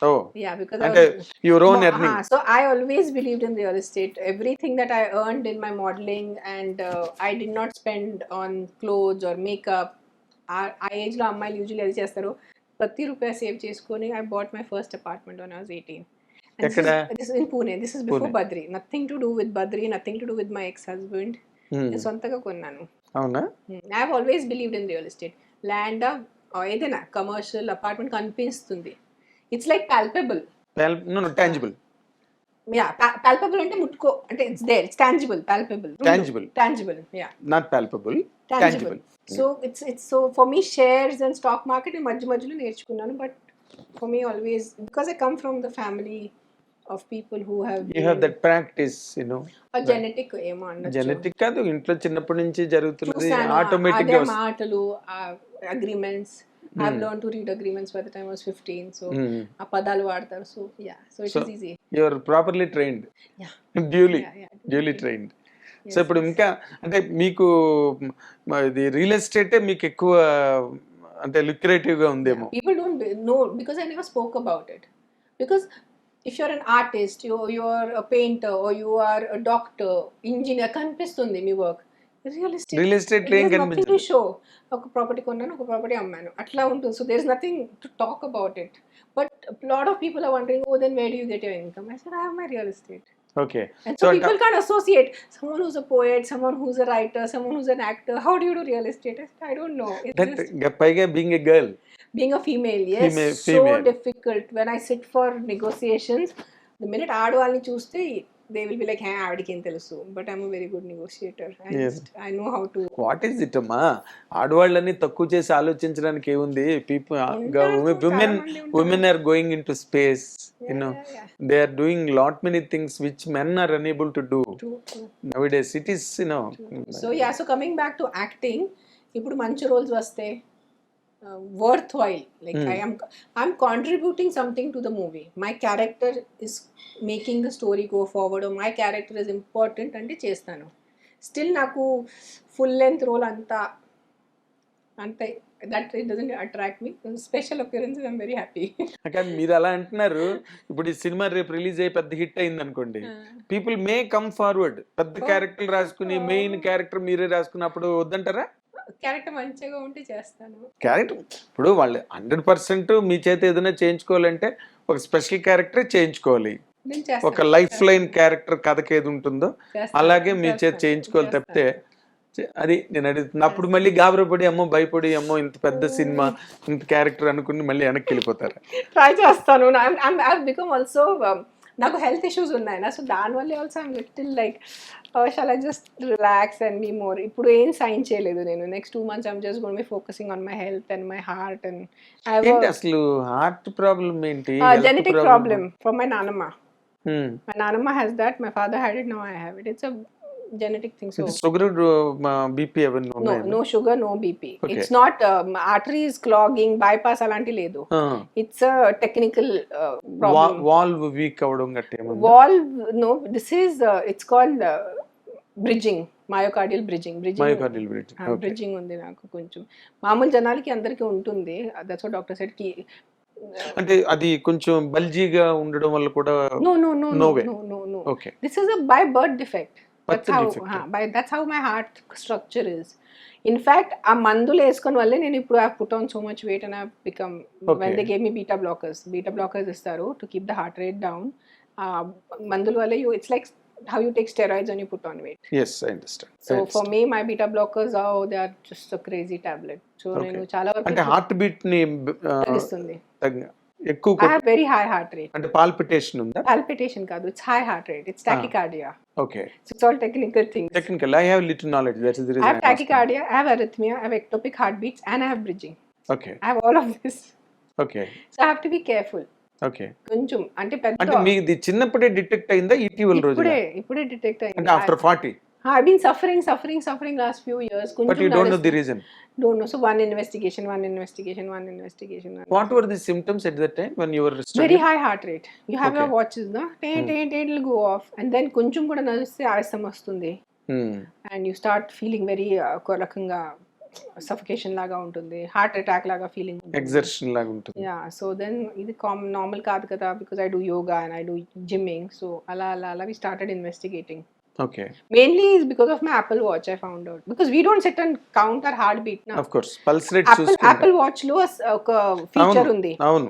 Oh, Yeah, because అంటే your own I earning. so I always believed in real estate. Everything that I earned in my modeling, and I did not spend on clothes or makeup. ఆ age లో అమ్మాయిలు usually అది చేస్తారు, ప్రతి రూపాయి save చేసుకొని I bought my first apartment when I was 18. And this is in Pune. This is before Badri. Nothing to do with Badri, nothing to do with my ex-husband. నేను సొంతగా కొన్నాను. అవునా? I have always believed in real estate. Land ఏదైనా commercial apartment కనిపిస్తుంది, it's like palpable. No tangible. Yeah, palpable అంటే ముట్టుకో, అంటే it's there, it's tangible. Palpable, tangible. Yeah, not palpable, tangible. So it's so for me shares and stock market మధ్యలో నేర్చుకున్నాను. But for me always, because I come from the family of people who you have that practice, a genetic ఏమో అన్నట్టు. Genetic కాదు, ఇంట్లో చిన్నప్పటి నుంచి జరుగుతున్నది automatic గా మాటలు, agreements. I've learned to read agreements by the time I was 15. So ఆ పదాలు వాడతారు. So yeah, so it is easy. You are properly trained. Yeah. duly trained. So ఇప్పుడు ఇంకా అంటే మీకు ఇది రియల్ ఎస్టేటే మీకు ఎక్కువ అంటే లుక్రేటివ్ గా ఉందేమో. People don't know because I never spoke about it. Because if you're an artist, you're a painter, or you are a doctor, engineer, కనిపిస్తుంది మీ వర్క్. రియల్ ఎస్టేట్ ఏం కనిపించదు. టు షో, ఒక ప్రాపర్టీ కొన్నాను, ఒక ప్రాపర్టీ అమ్మాను, అట్లా ఉంటుంది. So there is nothing to talk about it. But lot of people are wondering, oh then where do you get your income? I said I have my real estate. Okay. And so people can't associate someone who's a poet, someone who's a writer, someone who's an actor. How do you do real estate? I don't know. It's just పైగా being a girl, being a female, yes, female. So difficult. When I sit for negotiations, the minute ఆడవాళ్ళని చూస్తే they will be like, hey, ఆవిడకి ఏం తెలుసు. But I'm a very good negotiator. I know how to. What is it అమ్మా? ఆడవాళ్ళని తక్కువ చేసి ఆలోచించడానికి ఏముంది? people women are going into space, they are doing lot many things which men are unable to do. True. Nowadays it is, So yeah, so coming back to acting, ఇప్పుడు మంచి roles వస్తే worthwhile, like I'm contributing something to the movie. My character is making the story go forward, or my character is important అంటే చేస్తాను. Still నాకు full length role అంతే that it doesn't attract me. Special appearances I'm very happy. కానీ మీరు అలా అంటున్నారు. ఇప్పుడు ఈ సినిమా రేపు రిలీజ్ అయ్యి పెద్ద హిట్ అయింది అనుకోండి, పీపుల్ మే కమ్ ఫార్వర్డ్, పెద్ద క్యారెక్టర్ రాసుకుని మెయిన్ క్యారెక్టర్ మీరే రాసుకున్నప్పుడు వద్దంటారా? క్యారెక్టర్ మంచిగా ఉంటే చేస్తాను. క్యారెక్టర్ ఇప్పుడు వాళ్ళు 100% మీ చేత ఏదైనా చేయించుకోవాలంటే ఒక స్పెషల్ క్యారెక్టర్ చేయించుకోవాలి. నేను ఒక చేస్తాను, లైఫ్ లైన్ క్యారెక్టర్ కథకి ఏది ఉంటుందో చేస్తాను, అలాగే మీ చేతి చేస్తాను, చేయించుకోవాలి తప్పితే చేస్తాను. అది నేను అడుగుతున్నా. అప్పుడు మళ్ళీ గాబరపడి అమ్మో భయపడి అమ్మో ఇంత పెద్ద సినిమా ఇంత క్యారెక్టర్ అనుకుని మళ్ళీ వెనక్కి వెళ్ళిపోతారు. ట్రై చేస్తాను. ఐ బికమ్ ఆల్సో నాకు హెల్త్ ఇష్యూస్ ఉన్నాయి నా, సో దానివల్ల also I'm little like shall I just relax and be more. ఇప్పుడు ఏం సైన్ చేయలేదు నేను. Next 2 months I'm just going be focusing on my health and my heart and I have ఏంటి అసలు heart problem ఏంటి, health genetic problem? problem from my nanama. My nanama has that, my father had it, now I have it. It's a genetic thing. So sugar BP అవన్నీ no, ఉన్నాయి? no sugar, no BP. Okay. It's not artery is clogging, bypass alanti ledu. It's a technical problem. Valve week అవడం గట్టి ఏమన్నా? Valve, no, this is it's called bridging, myocardial bridging. Myocardial breeding. Bridging ఉంది నాకు కొంచెం. మామూలు జనాలకి అందరికీ ఉంటుంది. దట్స్ వాట్ డాక్టర్ సెడ్ కి. అంటే అది కొంచెం బల్జీగా ఉండడం వల్ల కూడా No, no, no, No no, way. no, no, no. Okay. This is a by birth defect. Birth defect. That's how my heart structure is. In fact, ఆ మందులు వేసుకొని వల్లే నేను ఇప్పుడు I put on so much weight and I've become, Okay. when they gave me beta blockers ఇస్తారు to keep the heart rate down. మందుల వల్ల it's like how you take steroids and you put on weight. Yes, I understand. So for me, my beta blockers, they are just a crazy tablet. So నేను చాలా అంటే వరకు heart beat ని తగ్గిస్తుంది. ఎక్కువ I have very high heart rate. అంటే palpitation ఉందా? Palpitation కాదు, it's high heart rate. It's tachycardia. Okay, So it's all technical things. Technical. I have little knowledge, that is the I reason. have tachycardia, I have arrhythmia, I have ectopic heartbeats, and I have bridging. Okay, I have all of this. Okay, So I have to be careful. Okay. కొంచెం అంటే పెద్ద అంటే మీది చిన్నప్పుడే detect అయిందా ఇటీవల రోజు? ఇప్పుడే డిటెక్ట్ అంటే అయింది. After 40? I've been suffering last few years. But you don't know the reason. Don't know. So one investigation. What were the symptoms at that time when you were Very studying? high heart rate. You have your Okay. watches, no? It'll go off. And then కొంచెం కూడా నడిస్తే ఆయాసం వస్తుంది. And you start feeling very ఒక రకంగా suffocation లాగా ఉంటుంది. Heart attack లాగా ఫీలింగ్ ఉంటుంది. ఎగ్జర్షన్ లాగా ఉంటుంది. Yeah. So then ఇది నార్మల్ కాదు కదా, because I do yoga and I do gymming. So అలా we started investigating. Okay, Mainly is because of my Apple Watch, I found out. Because we don't sit and count our heartbeat now. Of course pulse rate Apple Watch లో ఒక feature ఉంది. అవును.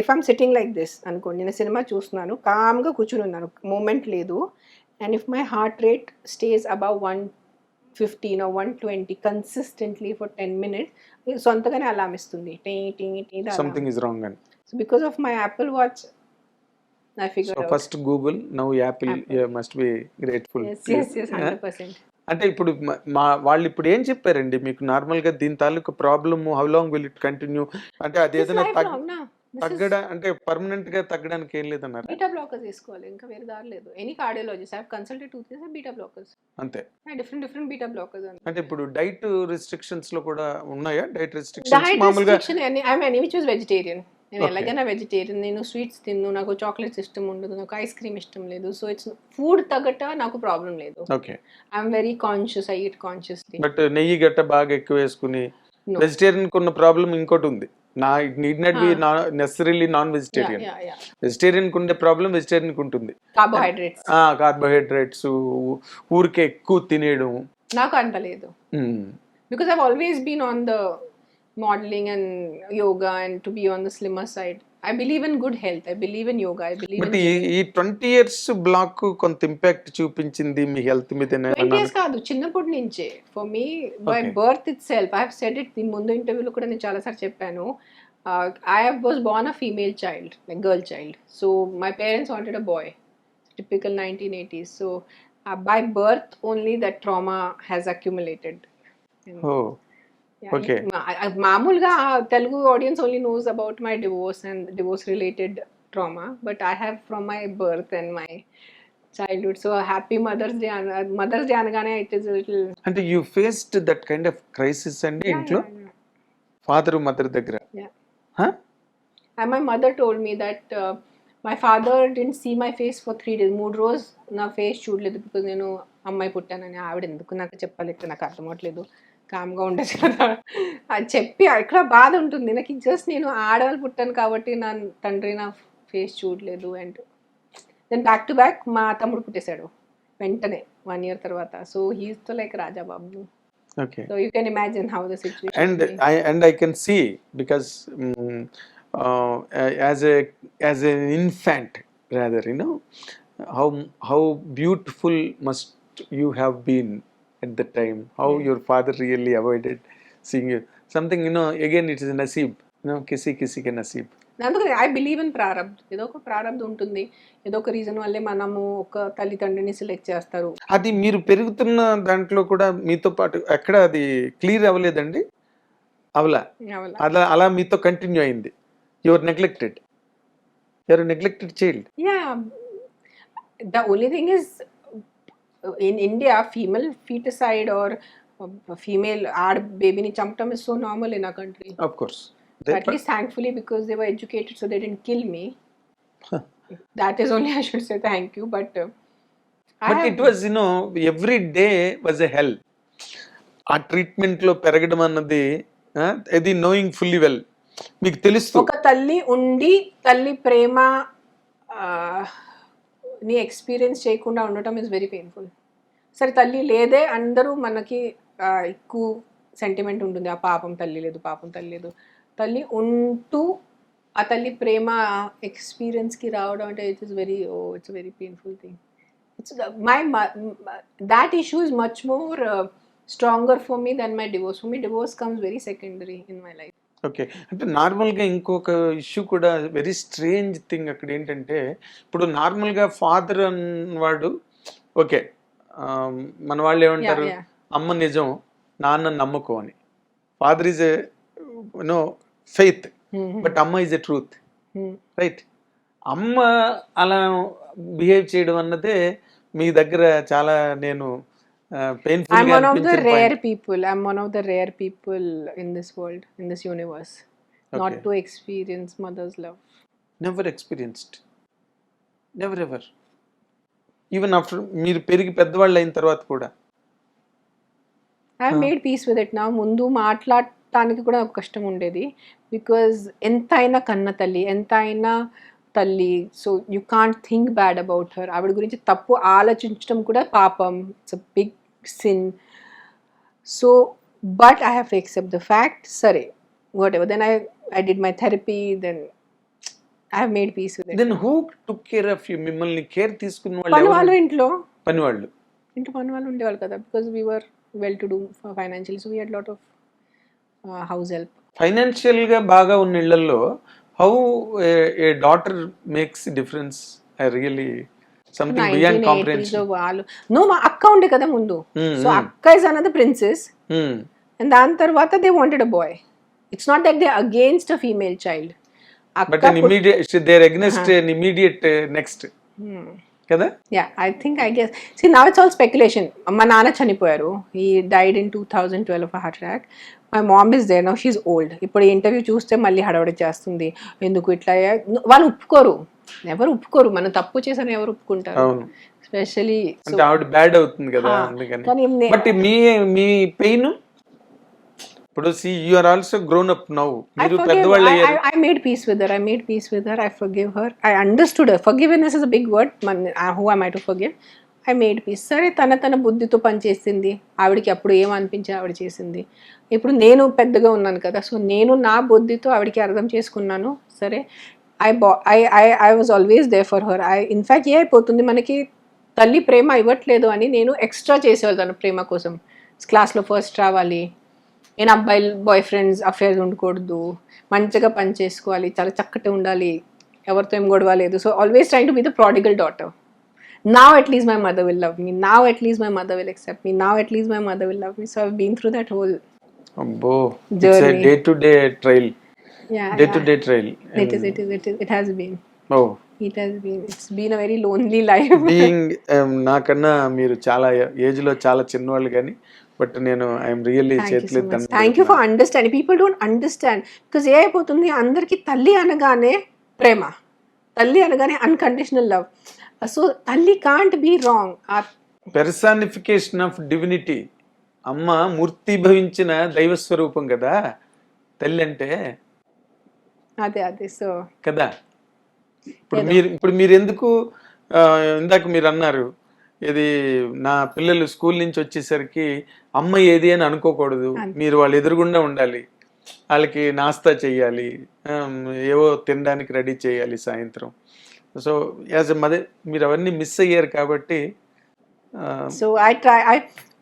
If I'm sitting like this అనుకోండి, నేను cinema చూస్తున్నాను, కామ్గా కూర్చుని ఉన్నాను, మూమెంట్ లేదు, and if my heart rate stays above 115 or 120 consistently for 10 minutes, సొంతగానే అలారం ఇస్తుంది. సంథింగ్ ఇస్ రాంగ్ అని. So because of my Apple Watch, I figured so out. First Google, now Apple. You must be grateful. Yes, 100%. అంటే ఇప్పుడు వాళ్ళు ఇప్పుడు ఏం చెప్పారండి మీకు నార్మల్ గా దీని తాలూకు problem? How long will it continue? అంటే అది This ఏదైనా lifelong, na? This is తగ్గడం అంటే పర్మనెంట్ గా తగ్గడానికి ఏం లేదన్నారు? బీటా బ్లాకర్స్ తీసుకోవాలి, ఇంకా వేరే దారి లేదు. Any cardiologist I have consulted 2 days beta blockers. అంతే. Different beta blockers. అంటే ఇప్పుడు డైట్ రిస్ట్రిక్షన్స్ లో కూడా ఉన్నాయా? డైట్ రిస్ట్రిక్షన్స్ డైట్ మామూలుగా? Restriction I any which was vegetarian. నేను Okay. ఎలాగైనా వెజిటేరియన్. నేను స్వీట్స్ తిన్ను, నాకు చాక్లెట్స్ ఇష్టం ఉండదు, నాకు ఐస్ క్రీమ్ ఇష్టం లేదు. సో ఇట్స్ ఫుడ్ తగ్గట నాకు ప్రాబ్లం లేదు. Okay, I'm very conscious, I eat consciously. But నెయ్యి గట్ట బాగా ఎక్కువ వేసుకుని No. వెజిటేరియన్ కు ఉన్న ప్రాబ్లం ఇంకోటి ఉంది. Need not be necessarily non vegetarian. Vegetarian కు ఉండే ప్రాబ్లం వెజిటేరియన్ కు ఉంటుంది. కార్బోహైడ్రేట్స్ కార్బోహైడ్రేట్స్ ఊరికే ఎక్కువ తినేయడం. నాకు అంత లేదు. Because I've always been on the modeling and yoga and to be on the slimmer side. I believe in good health. I believe in yoga. I believe but in ఈ 20 years black కొంత impact చూపించింది మీ health మీద. 20 years కాదు, చిన్నప్పటి నుంచే. For me by Okay. Birth itself, I have said it ముందు ఇంటర్వ్యూలో కూడా నేను చాలాసార్లు చెప్పాను. I was born a female child, like girl child. So my parents wanted a boy, typical 1980s. So by birth only that trauma has accumulated. Okay. మామూలుగా Telugu audience only knows about my divorce and divorce related trauma, but I have from my birth and my childhood. So happy mother's day అనగానే it is little. అంటే you faced that kind of crisis అండి ఇంట్లో father mother దగ్గర? And my mother told me that my father didn't see my face for 3 days. 3 రోజు నా face చూడలేదు, because నేను అమ్మాయి పుట్టానని. ఆవిడ ఎందుకు నాకు చెప్పాలి, నాకు అర్థం అవ్వట్లేదు, కామ్గా ఉండదు కదా అది చెప్పి. ఇక్కడ బాధ ఉంటుంది నాకు. జస్ట్ నేను ఆడవాళ్ళు పుట్టాను కాబట్టి నా తండ్రి నా ఫేస్ చూడలేదు. And then back to back మా తమ్ముడు పుట్టేశాడు వెంటనే 1 year తర్వాత. So he's though like Rajababu. Okay. So you can imagine how the situation And is. I can see, because as a as N infant rather how beautiful must you have been at the time, how your father really avoided seeing you, something again it is nasib, kisi kisi ke nasib. అందుకని I believe in ప్రారబ్ధ్. ఏదో ఒక ప్రారబ్ధం ఉంటుంది, ఏదో ఒక reason వల్లే మనము ఒక తల్లిదండ్రిని select చేస్తారు. అది మీరు పెరుగుతున్న దాంట్లో కూడా మీతో పాటు ఎక్కడ అది క్లియర్ అవ్వలేదండి? అవలా అలా మీతో కంటిన్యూ అయింది. Your neglected, your neglected child. Yeah, the only thing is in India female foeticide or female ఆడ బేబీని చంపటం ఇస్ సో నార్మల్ ఇన్ ఆ country. Of course. At least thankfully, because they were educated, so they didn't kill me. That is only I should say thank you. But it was every day was a hell. ఆ treatment లో పెరగడం అన్నది అది knowing fully well, మీకు తెలుసు. ఒక తల్లి ఉండి తల్లి ప్రేమ ని ఎక్స్పీరియన్స్ చేయకుండా ఉండటం ఇస్ వెరీ పెయిన్ఫుల్. సరే తల్లి లేదే, అందరూ మనకి ఎక్కువ సెంటిమెంట్ ఉంటుంది, ఆ పాపం తల్లి లేదు, పాపం తల్లి లేదు. తల్లి ఉంటూ ఆ తల్లి ప్రేమ ఎక్స్పీరియన్స్కి రావడం అంటే it's very painful thing. It's that issue is much more stronger for me than my divorce. For me, divorce comes very secondary in my life. Okay, అంటే నార్మల్గా ఇంకొక ఇష్యూ కూడా వెరీ స్ట్రేంజ్ థింగ్ అక్కడ ఏంటంటే, ఇప్పుడు నార్మల్గా ఫాదర్ అన్నవాడు okay, మన వాళ్ళు ఏమంటారు, అమ్మ నిజం నాన్న నమ్మకం అని. ఫాదర్ ఈజ్ ఫెయిత్, బట్ అమ్మ ఈజ్ ఎ ట్రూత్, రైట్? అమ్మ అలా బిహేవ్ చేయడం అన్నదే మీ దగ్గర చాలా నేను painful. I'm one of the rare people in this world, in this universe, not to experience mother's love. Never experienced, never ever, even after మీరు పెరిగి పెద్దవాళ్ళు అయిన తర్వాత కూడా. I have made peace with it now. ముందు మాట్లాడటానికి కూడా ఒక కష్టం ఉండేది, బికాజ్ ఎంతైనా కన్న తల్లి, ఎంతైనా తల్లి, so you can't think bad about her. ఆవిడ గురించి తప్పు ఆలోచించడం కూడా పాపం, it's a big sin. So but I have to accept the fact, సరే whatever. Then I did my therapy, then I have made peace with it. Then who took care of you? మిమ్మల్ని care తీసుకున్న వాళ్ళు ఇంట్లో పనివాళ్ళు ఉండేవాళ్ళు కదా, because we were well to do financially, so we had lot of house help. Financial గా బాగా ఉన్న ఇళ్లలో how a daughter makes difference? I really something beyond comprehension. వాళ్ళు మా అక్క ఉండే కదా ముందు, సో అక్క ఇస్ అనదర్ ప్రిన్సెస్, అండ్ దాని తర్వాత they wanted a boy. It's not that they against a female child, but an immediate they are against an immediate next కదా. Yeah, I guess see now it's all speculation. మా నాన్న చనిపోయారు, he died in 2012 of heart attack. My mom is there now, she's old. ఇప్పుడు interview చూస్తే మళ్ళీ హడావిడి చేస్తుంది, ఎందుకు ఇట్లా. వాళ్ళు ఒప్పుకోరు, ఎవరు ఒప్పుకోరు, మనం తప్పు చేసాను ఎవరు ఒప్పుకుంటారు, ఎస్పెషల్లీ అంటే ఆవిడ బ్యాడ్ అవుతుంది కదా అందుకని. బట్ మీ పెయిన్ ఇప్పుడు see you are also grown up now, మీరు పెద్దవాళ్ళు అయ్యారు. I made peace with her, I forgive her, I understood her. Forgiveness is a big word, who am I to forgive? I made peace. సరే తన బుద్ధితో పనిచేసింది, ఆవిడకి అప్పుడు ఏం అనిపించి ఆవిడ చేసింది. ఇప్పుడు నేను పెద్దగా ఉన్నాను కదా, సో నేను నా బుద్ధితో ఆవిడకి అర్థం చేసుకున్నాను. సరే, I was always there for her. In fact ఏ అయిపోతుంది, మనకి తల్లి ప్రేమ ఇవ్వట్లేదు అని నేను ఎక్స్ట్రా చేసేవాళ్ళు ప్రేమ కోసం. క్లాస్లో ఫస్ట్ రావాలి, నేను అబ్బాయిలు బాయ్ ఫ్రెండ్స్ అఫేర్స్ ఉండకూడదు, మంచిగా పని చేసుకోవాలి, చాలా చక్కటి ఉండాలి, ఎవరితో ఏం గొడవ లేదు. So always trying to be the prodigal daughter. Now at least my mother will love me, now at least my mother will accept me, now at least my mother will love me. So I've been through that whole journey. It's a day to day trial. Yeah, to day trial. It has been. It's been a very lonely life. Being నాకన్నా మీరు చాలా age లో చాలా చిన్నవాళ్ళు కానీ, but నేను I'm really చేతులు thank you for understanding. People don't understand, because ఏ అయిపోతుంది, అందరికీ తల్లి అనగానే ప్రేమ, తల్లి అనగానే అన్కండిషనల్ లవ్. సో తల్లి can't be wrong. Personification of divinity, అమ్మ మూర్తి భవించిన దైవ స్వరూపం కదా తల్లి అంటే. అదే సో కదా. ఇప్పుడు మీరు ఎందుకు ఇందాక మీరు అన్నారు, ఇది నా పిల్లలు స్కూల్ నుంచి వచ్చేసరికి అమ్మ ఏది అని అనుకోకూడదు, మీరు వాళ్ళు ఎదురుగుండా ఉండాలి. వాళ్ళకి నాస్తా చేయాలి, ఏవో తినడానికి రెడీ చేయాలి సాయంత్రం. సో యాజ్ ఎ మదర్ మీరు అవన్నీ మిస్ అయ్యారు కాబట్టి సో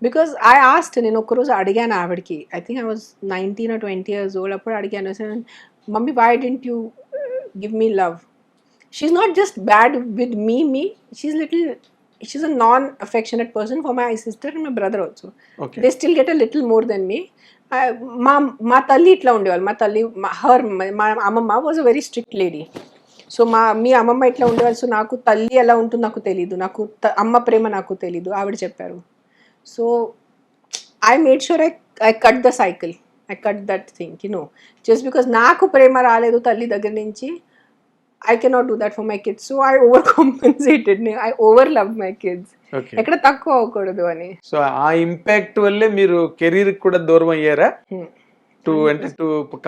బికాస్ ఐ ఆస్ట్, నేను ఒక్కరోజు అడిగాను ఆవిడకి, I think I was 19 or 20 years old, అప్పుడు అడిగాను, mummy why didn't you give me love? She's not just bad with me she's a non-affectionate person for my sister and my brother also. Okay. They still get a little more than me. మా తల్లి ఇట్లా ఉండేవాళ్ళు, మా తల్లి మా అమ్మమ్మ was a very strict lady. So మీ అమ్మమ్మ ఇట్లా ఉండేవాళ్ళు. సో నాకు తల్లి ఎలా ఉంటుందో నాకు తెలీదు, నాకు అమ్మ ప్రేమ నాకు తెలీదు, ఆవిడ చెప్పారు. So I made sure I cut the cycle, I cut that thing, just because నాకు ప్రేమ రాలేదు తల్లి దగ్గర నుంచి, I cannot do that for my kids. So I overcompensated. I overloved my kids. ఎక్కడ తక్కువ అవ్వకూడదు అని. సో ఆ ఇంపాక్ట్ వల్లే మీరు కెరీర్ కూడా దూరం అయ్యారా? టు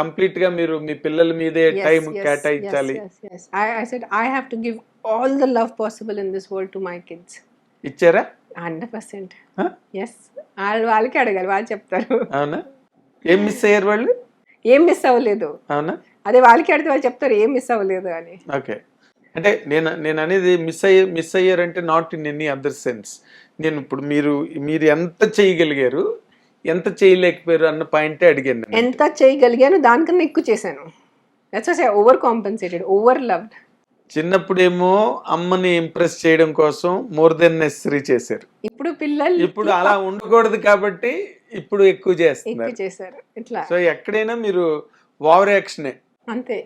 కంప్లీట్ గా మీరు మీ పిల్లల మీదే టైం కేటాయించాలి. I said I have to give all the love possible in this world to my kids. ఇచ్చారా? 100%. Yes. వాళ్ళకి అడగాలి, వాళ్ళు చెప్తారు. అవునా? ఏం మిస్ అయ్యారు వాళ్ళు? ఏం మిస్ అవ్వలేదు. అవునా? అదే వాళ్ళకి అడిగితే వాళ్ళు చెప్తారు ఏం మిస్ అవ్వలేదు అని. ఓకే, అంటే నేను అనేది మిస్ అయ్యారంటే not in any other sense. నేను ఇప్పుడు మీరు ఎంత చేయగలిగారు, ఎంత చేయలేకపోయారు అన్న పాయింటే అడిగాను. ఎంత చేయగలిగాను దానికన్నా ఎక్కువ చేశాను. That's why I over compensated, over loved. చిన్నప్పుడేమో అమ్మని ఇంప్రెస్ చేయడం కోసం మోర్ దెన్ నెసరీ చేశారు. ఇప్పుడు అలా ఉండకూడదు కాబట్టి ఇప్పుడు ఎక్కువ చేస్తారు. ఇట్లా సో ఎక్కడైనా మీరు ఓవర్ యాక్షనే అంతే.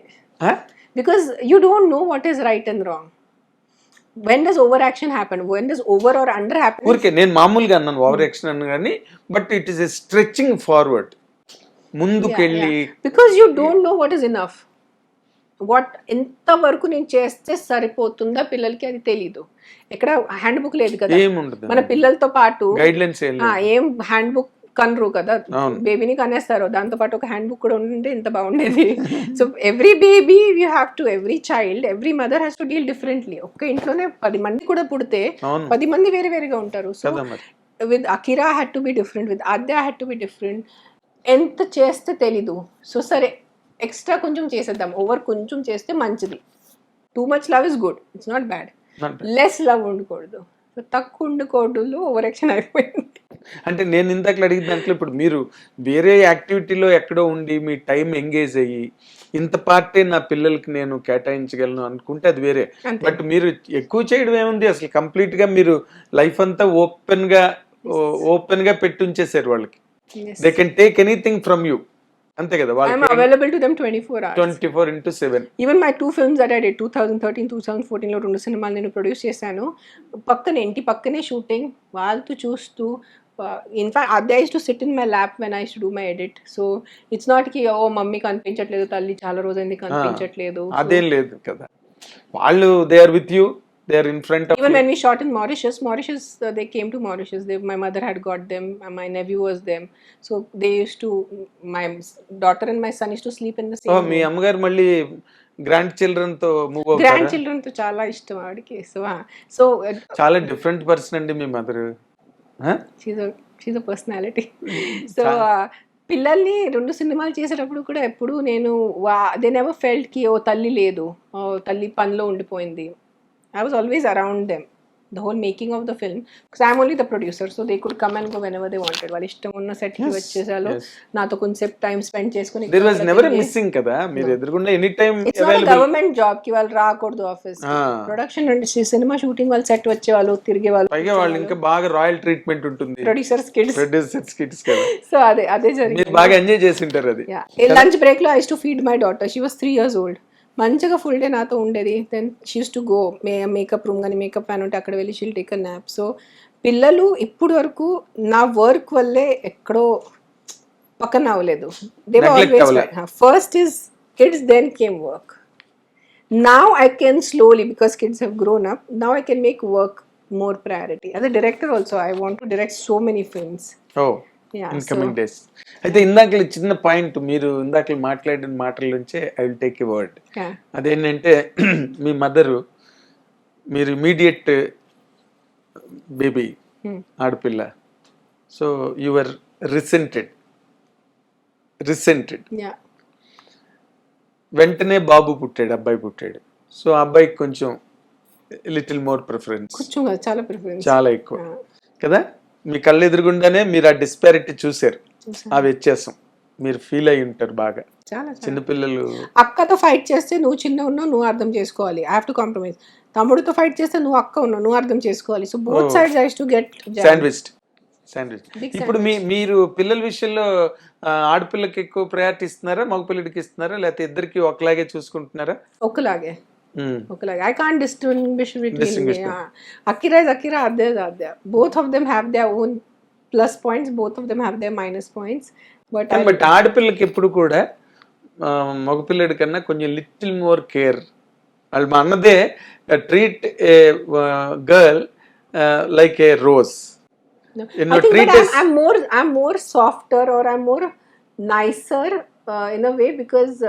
Because you don't know what is right and wrong. when does overaction happen, when does over or under happen? ఊరికే నేను మామూలుగా అన్నాను ఓవర్ యాక్షన్ అన్న కానీ, but it is a stretching forward, ముందుకెళ్ళి. Because you don't know what is enough, what ఎంతవరకు నేను చేస్తే సరిపోతుందా పిల్లలకి అది తెలీదు. ఎక్కడ హ్యాండ్ బుక్ లేదు కదా, మన పిల్లలతో పాటు గైడ్ లైన్స్ ఏం హ్యాండ్ బుక్ కనరు కదా, బేబీని కనేస్తారు, దాంతో పాటు ఒక హ్యాండ్ బుక్ కూడా ఉంటే ఎంత బాగుండేది. So every baby you have to, every child, every mother has to deal differently. ఒక్క ఇంట్లోనే 10 మంది కూడా పుడితే 10 మంది వేరే వేరేగా ఉంటారు. So with Akira had to be different, with Aadya had to be different. ఎంత చేస్తే తెలీదు. సో సరే ఎక్స్ట్రా కొంచెం చేసేద్దాం, ఓవర్ కొంచెం చేస్తే మంచిది. Too much love is good, it's not bad. Less love ఉండకూడదు, తక్కువ ఉండకూడదు. ఓవర్ యాక్షన్ అయిపోయింది. అంటే నేను ఇందాక అడిగిన దాంట్లో ఇప్పుడు మీరు వేరే యాక్టివిటీలో ఎక్కడో ఉండి మీ టైం ఎంగేజ్ అయ్యి ఇంత పార్టీ నా పిల్లలకి నేను కేటాయించగలను అనుకుంటే అది వేరే. బట్ మీరు ఎక్కువ చేయడం ఏముంది, అసలు కంప్లీట్ గా మీరు లైఫ్ అంతా ఓపెన్ గా పెట్టి ఉంచేసారు వాళ్ళకి. They can take anything from you, అంతే కదా. I'm available to them 24 hours. 24/7. Even my 2 films that I did 2013, 2014 లో 2 సినిమాలు నేను ప్రొడ్యూస్ చేశాను. ఇంటి పక్కనే షూటింగ్, వాళ్ళతో చూస్తూ. ఇన్ఫాక్ట్ అదే use to SIT in my lap when I use to do my edit. So it's not కి ఓ మమ్మీ కనిపించట్లేదు, తల్లి చాలా రోజైంది కనిపించట్లేదు, అదేం లేదు కదా. వాళ్ళు they are with you, they are in front of even you. When we shot in Mauritius, they came to Mauritius. My mother had got them, my nephew was them, so they used to, my daughter and my son used to sleep in the same room. మీ అమ్మగారు మళ్ళీ grand children తో move అవుతారా? Grand children తో చాలా ఇష్టం ఆవిడకి. So చాలా డిఫరెంట్ పర్సన్ అండి మీ mother. She's a personality. So పిల్లల్ని 2 సినిమాలు చేసేటప్పుడు కూడా ఎప్పుడు నేను దే నెవర్ ఫెల్ట్ కి ఓ తల్లి లేదు, ఓ తల్లి పనిలో ఉండిపోయింది. I was always around them, the whole making of the film, because I'm only the producer, so they could come and go whenever they wanted. వాళ్ళు ఇష్టం ఉన్న సెట్ కి వచ్చేసాలో నాతో కొంచెం టైం స్పెండ్ చేసుకుని. there was never a missing కదా, మీరు ఎదురుగుండా any time available. Government job కి వాళ్ళు రాకూడదు office, production and cinema shooting వాళ్ళు సెట్ వచ్చేవాళ్ళు, తిరిగేవాళ్ళు. పైగా వాళ్ళు ఇంకా బాగా రాయల్ ట్రీట్మెంట్ ఉంటుంది, ప్రొడ్యూసర్స్ కిడ్స్ కదా. సో అదే జరిగింది. మీరు బాగా ఎంజాయ్ చేసి ఉంటారు అది. లంచ్ బ్రేక్ లో I used to feed my daughter, she was 3 years old. మంచిగా ఫుల్ డే నాతో ఉండేది. Then she use to go makeup room కానీ మేకప్ ప్యాన్ ఉంటే అక్కడ వెళ్ళి she'll take a nap. So పిల్లలు ఇప్పుడు వరకు నా వర్క్ వల్లే ఎక్కడో పక్కన అవ్వలేదు. They were always first is kids, then came work. Now I can slowly, because kids have grown up, now I can make work more priority. As a director also I want to direct so many films in coming days. అయితే ఇందాక చిన్న point, మీరు ఇందాక మాట్లాడిన మాటల నుంచే I will take a word. అదేంటంటే మీ mother, మీరు ఇమీడియట్ బేబీ ఆడపిల్ల, సో యువర్ రిసెంటెడ్. రిసెంటెడ్. యా వెంటనే బాబు పుట్టాడు, అబ్బాయి పుట్టాడు. సో ఆ అబ్బాయికి కొంచెం లిటిల్ మోర్ ప్రిఫరెన్స్, కొంచెం కాదు, చాలా ప్రిఫరెన్స్. చాలా ఎక్కువ కదా. మీ కళ్ళు ఎదురుగుండానే మీరు ఆ డిస్పారిటీ చూశారు, ఆ వ్యత్యాసం మీరు ఫీల్ అయి ఉంటారు బాగా. చాలా చిన్నపిల్లలు అక్కతో ఫైట్ చేస్తే నువ్వు చిన్న ఉన్నావు, నువ్వు అర్థం చేసుకోవాలి. I have to compromise. తమ్ముడితో ఫైట్ చేస్తే నువ్వు అక్క ఉన్నావు, నువ్వు అర్థం చేసుకోవాలి. So both sides I to get sandwich. ఇప్పుడు మీరు పిల్లల విషయంలో ఆడపిల్లకి ఎక్కువ ప్రయారిటీ ఇస్తున్నారా, మగ పిల్లడికి ఇస్తున్నారా, లేకపోతే ఇద్దరికి ఒకలాగే చూసుకుంటున్నారా? ఒకలాగే. I can't distinguish between Akira is Akira, Adya is Adya. Both of them have their own plus points, both of them have their minus points. But ఆడపిల్లకి ఎప్పుడు కూడా మగపిల్లడి కన్నా కొంచెం లిటిల్ మోర్ కేర్. వాళ్ళు మా అన్నదే treat A girl like A rose. I think I'm more softer or I'm more nicer in a way because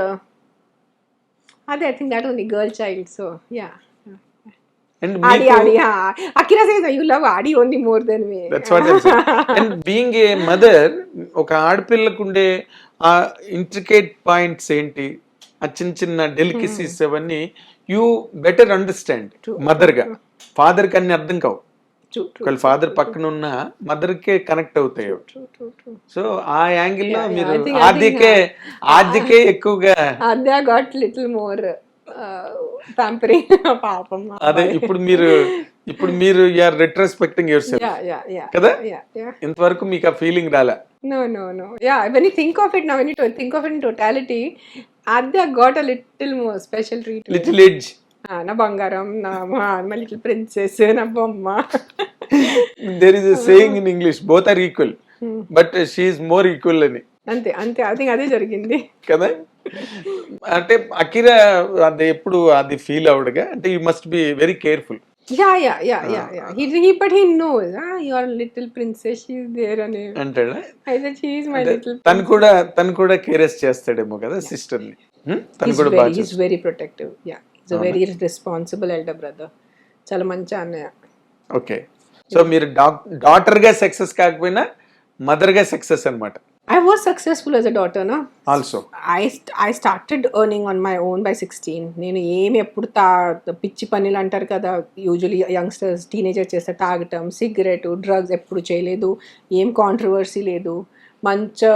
I think that only girl child, so yeah. And Adi, Akira says you love Adi only more than me. That's what I'm saying. And being a mother, ఒక ఆడపిల్లకు ఉండే ఆ intricate points ఏంటి, ఆ చిన్న చిన్న delicacies అవన్నీ you better understand mother గా. ఫాదర్ కి అన్ని అర్థం కావు. ఒకవేళ ఫాదర్ పక్కన ఉన్న మదర్ కే కనెక్ట్ అవుతాయి. సో ఆ యాంగిల్ లో మీరు ఆదికే ఎక్కువగా Adya got little more pampering. పాపం. అదే ఇప్పుడు మీరు యూఆర్ రెట్రోస్పెక్టింగ్ యువర్ సెల్ఫ్ కదా. ఇంతవరకు మీకు ఆ ఫీలింగ్ రాలే? No. Yeah, when you think of it now, when you think of it in totality, Adya got a little more special treatment. Little edge. నా బంగారం, my little princess, నా బొమ్మ. There is a saying in English, both are equal, but she is more equal అని. అంతే I think అదే జరిగింది కదా. అంటే అకిరా అది ఎప్పుడు అది ఫీల్ అవడుగా, అంటే you must be very careful. But he knows you are little princess, she is there అని అంటాడా? I said she is my little. తను కూడా కేరెస్ చేస్తాడేమో కదా సిస్టర్ ని. He's very protective. Yeah, he's a very responsible elder brother. చాలా మంచి అన్నయ్య. ఓకే, సో మీరు డాటర్ గా సక్సెస్ కాకపోయినా మదర్ గా సక్సెస్ అన్నమాట. I was successful as a daughter, no? Also. I started earning on my own by 16. నేను ఏమి ఎప్పుడు పిచ్చి పనులు అంటారు కదా, యూజువలీ యంగ్స్టర్స్ టీనేజర్ చేస్తే తాగటం, సిగరెట్, డ్రగ్స్ ఎప్పుడు చేయలేదు. ఏం కాంట్రవర్సీ లేదు. మంచి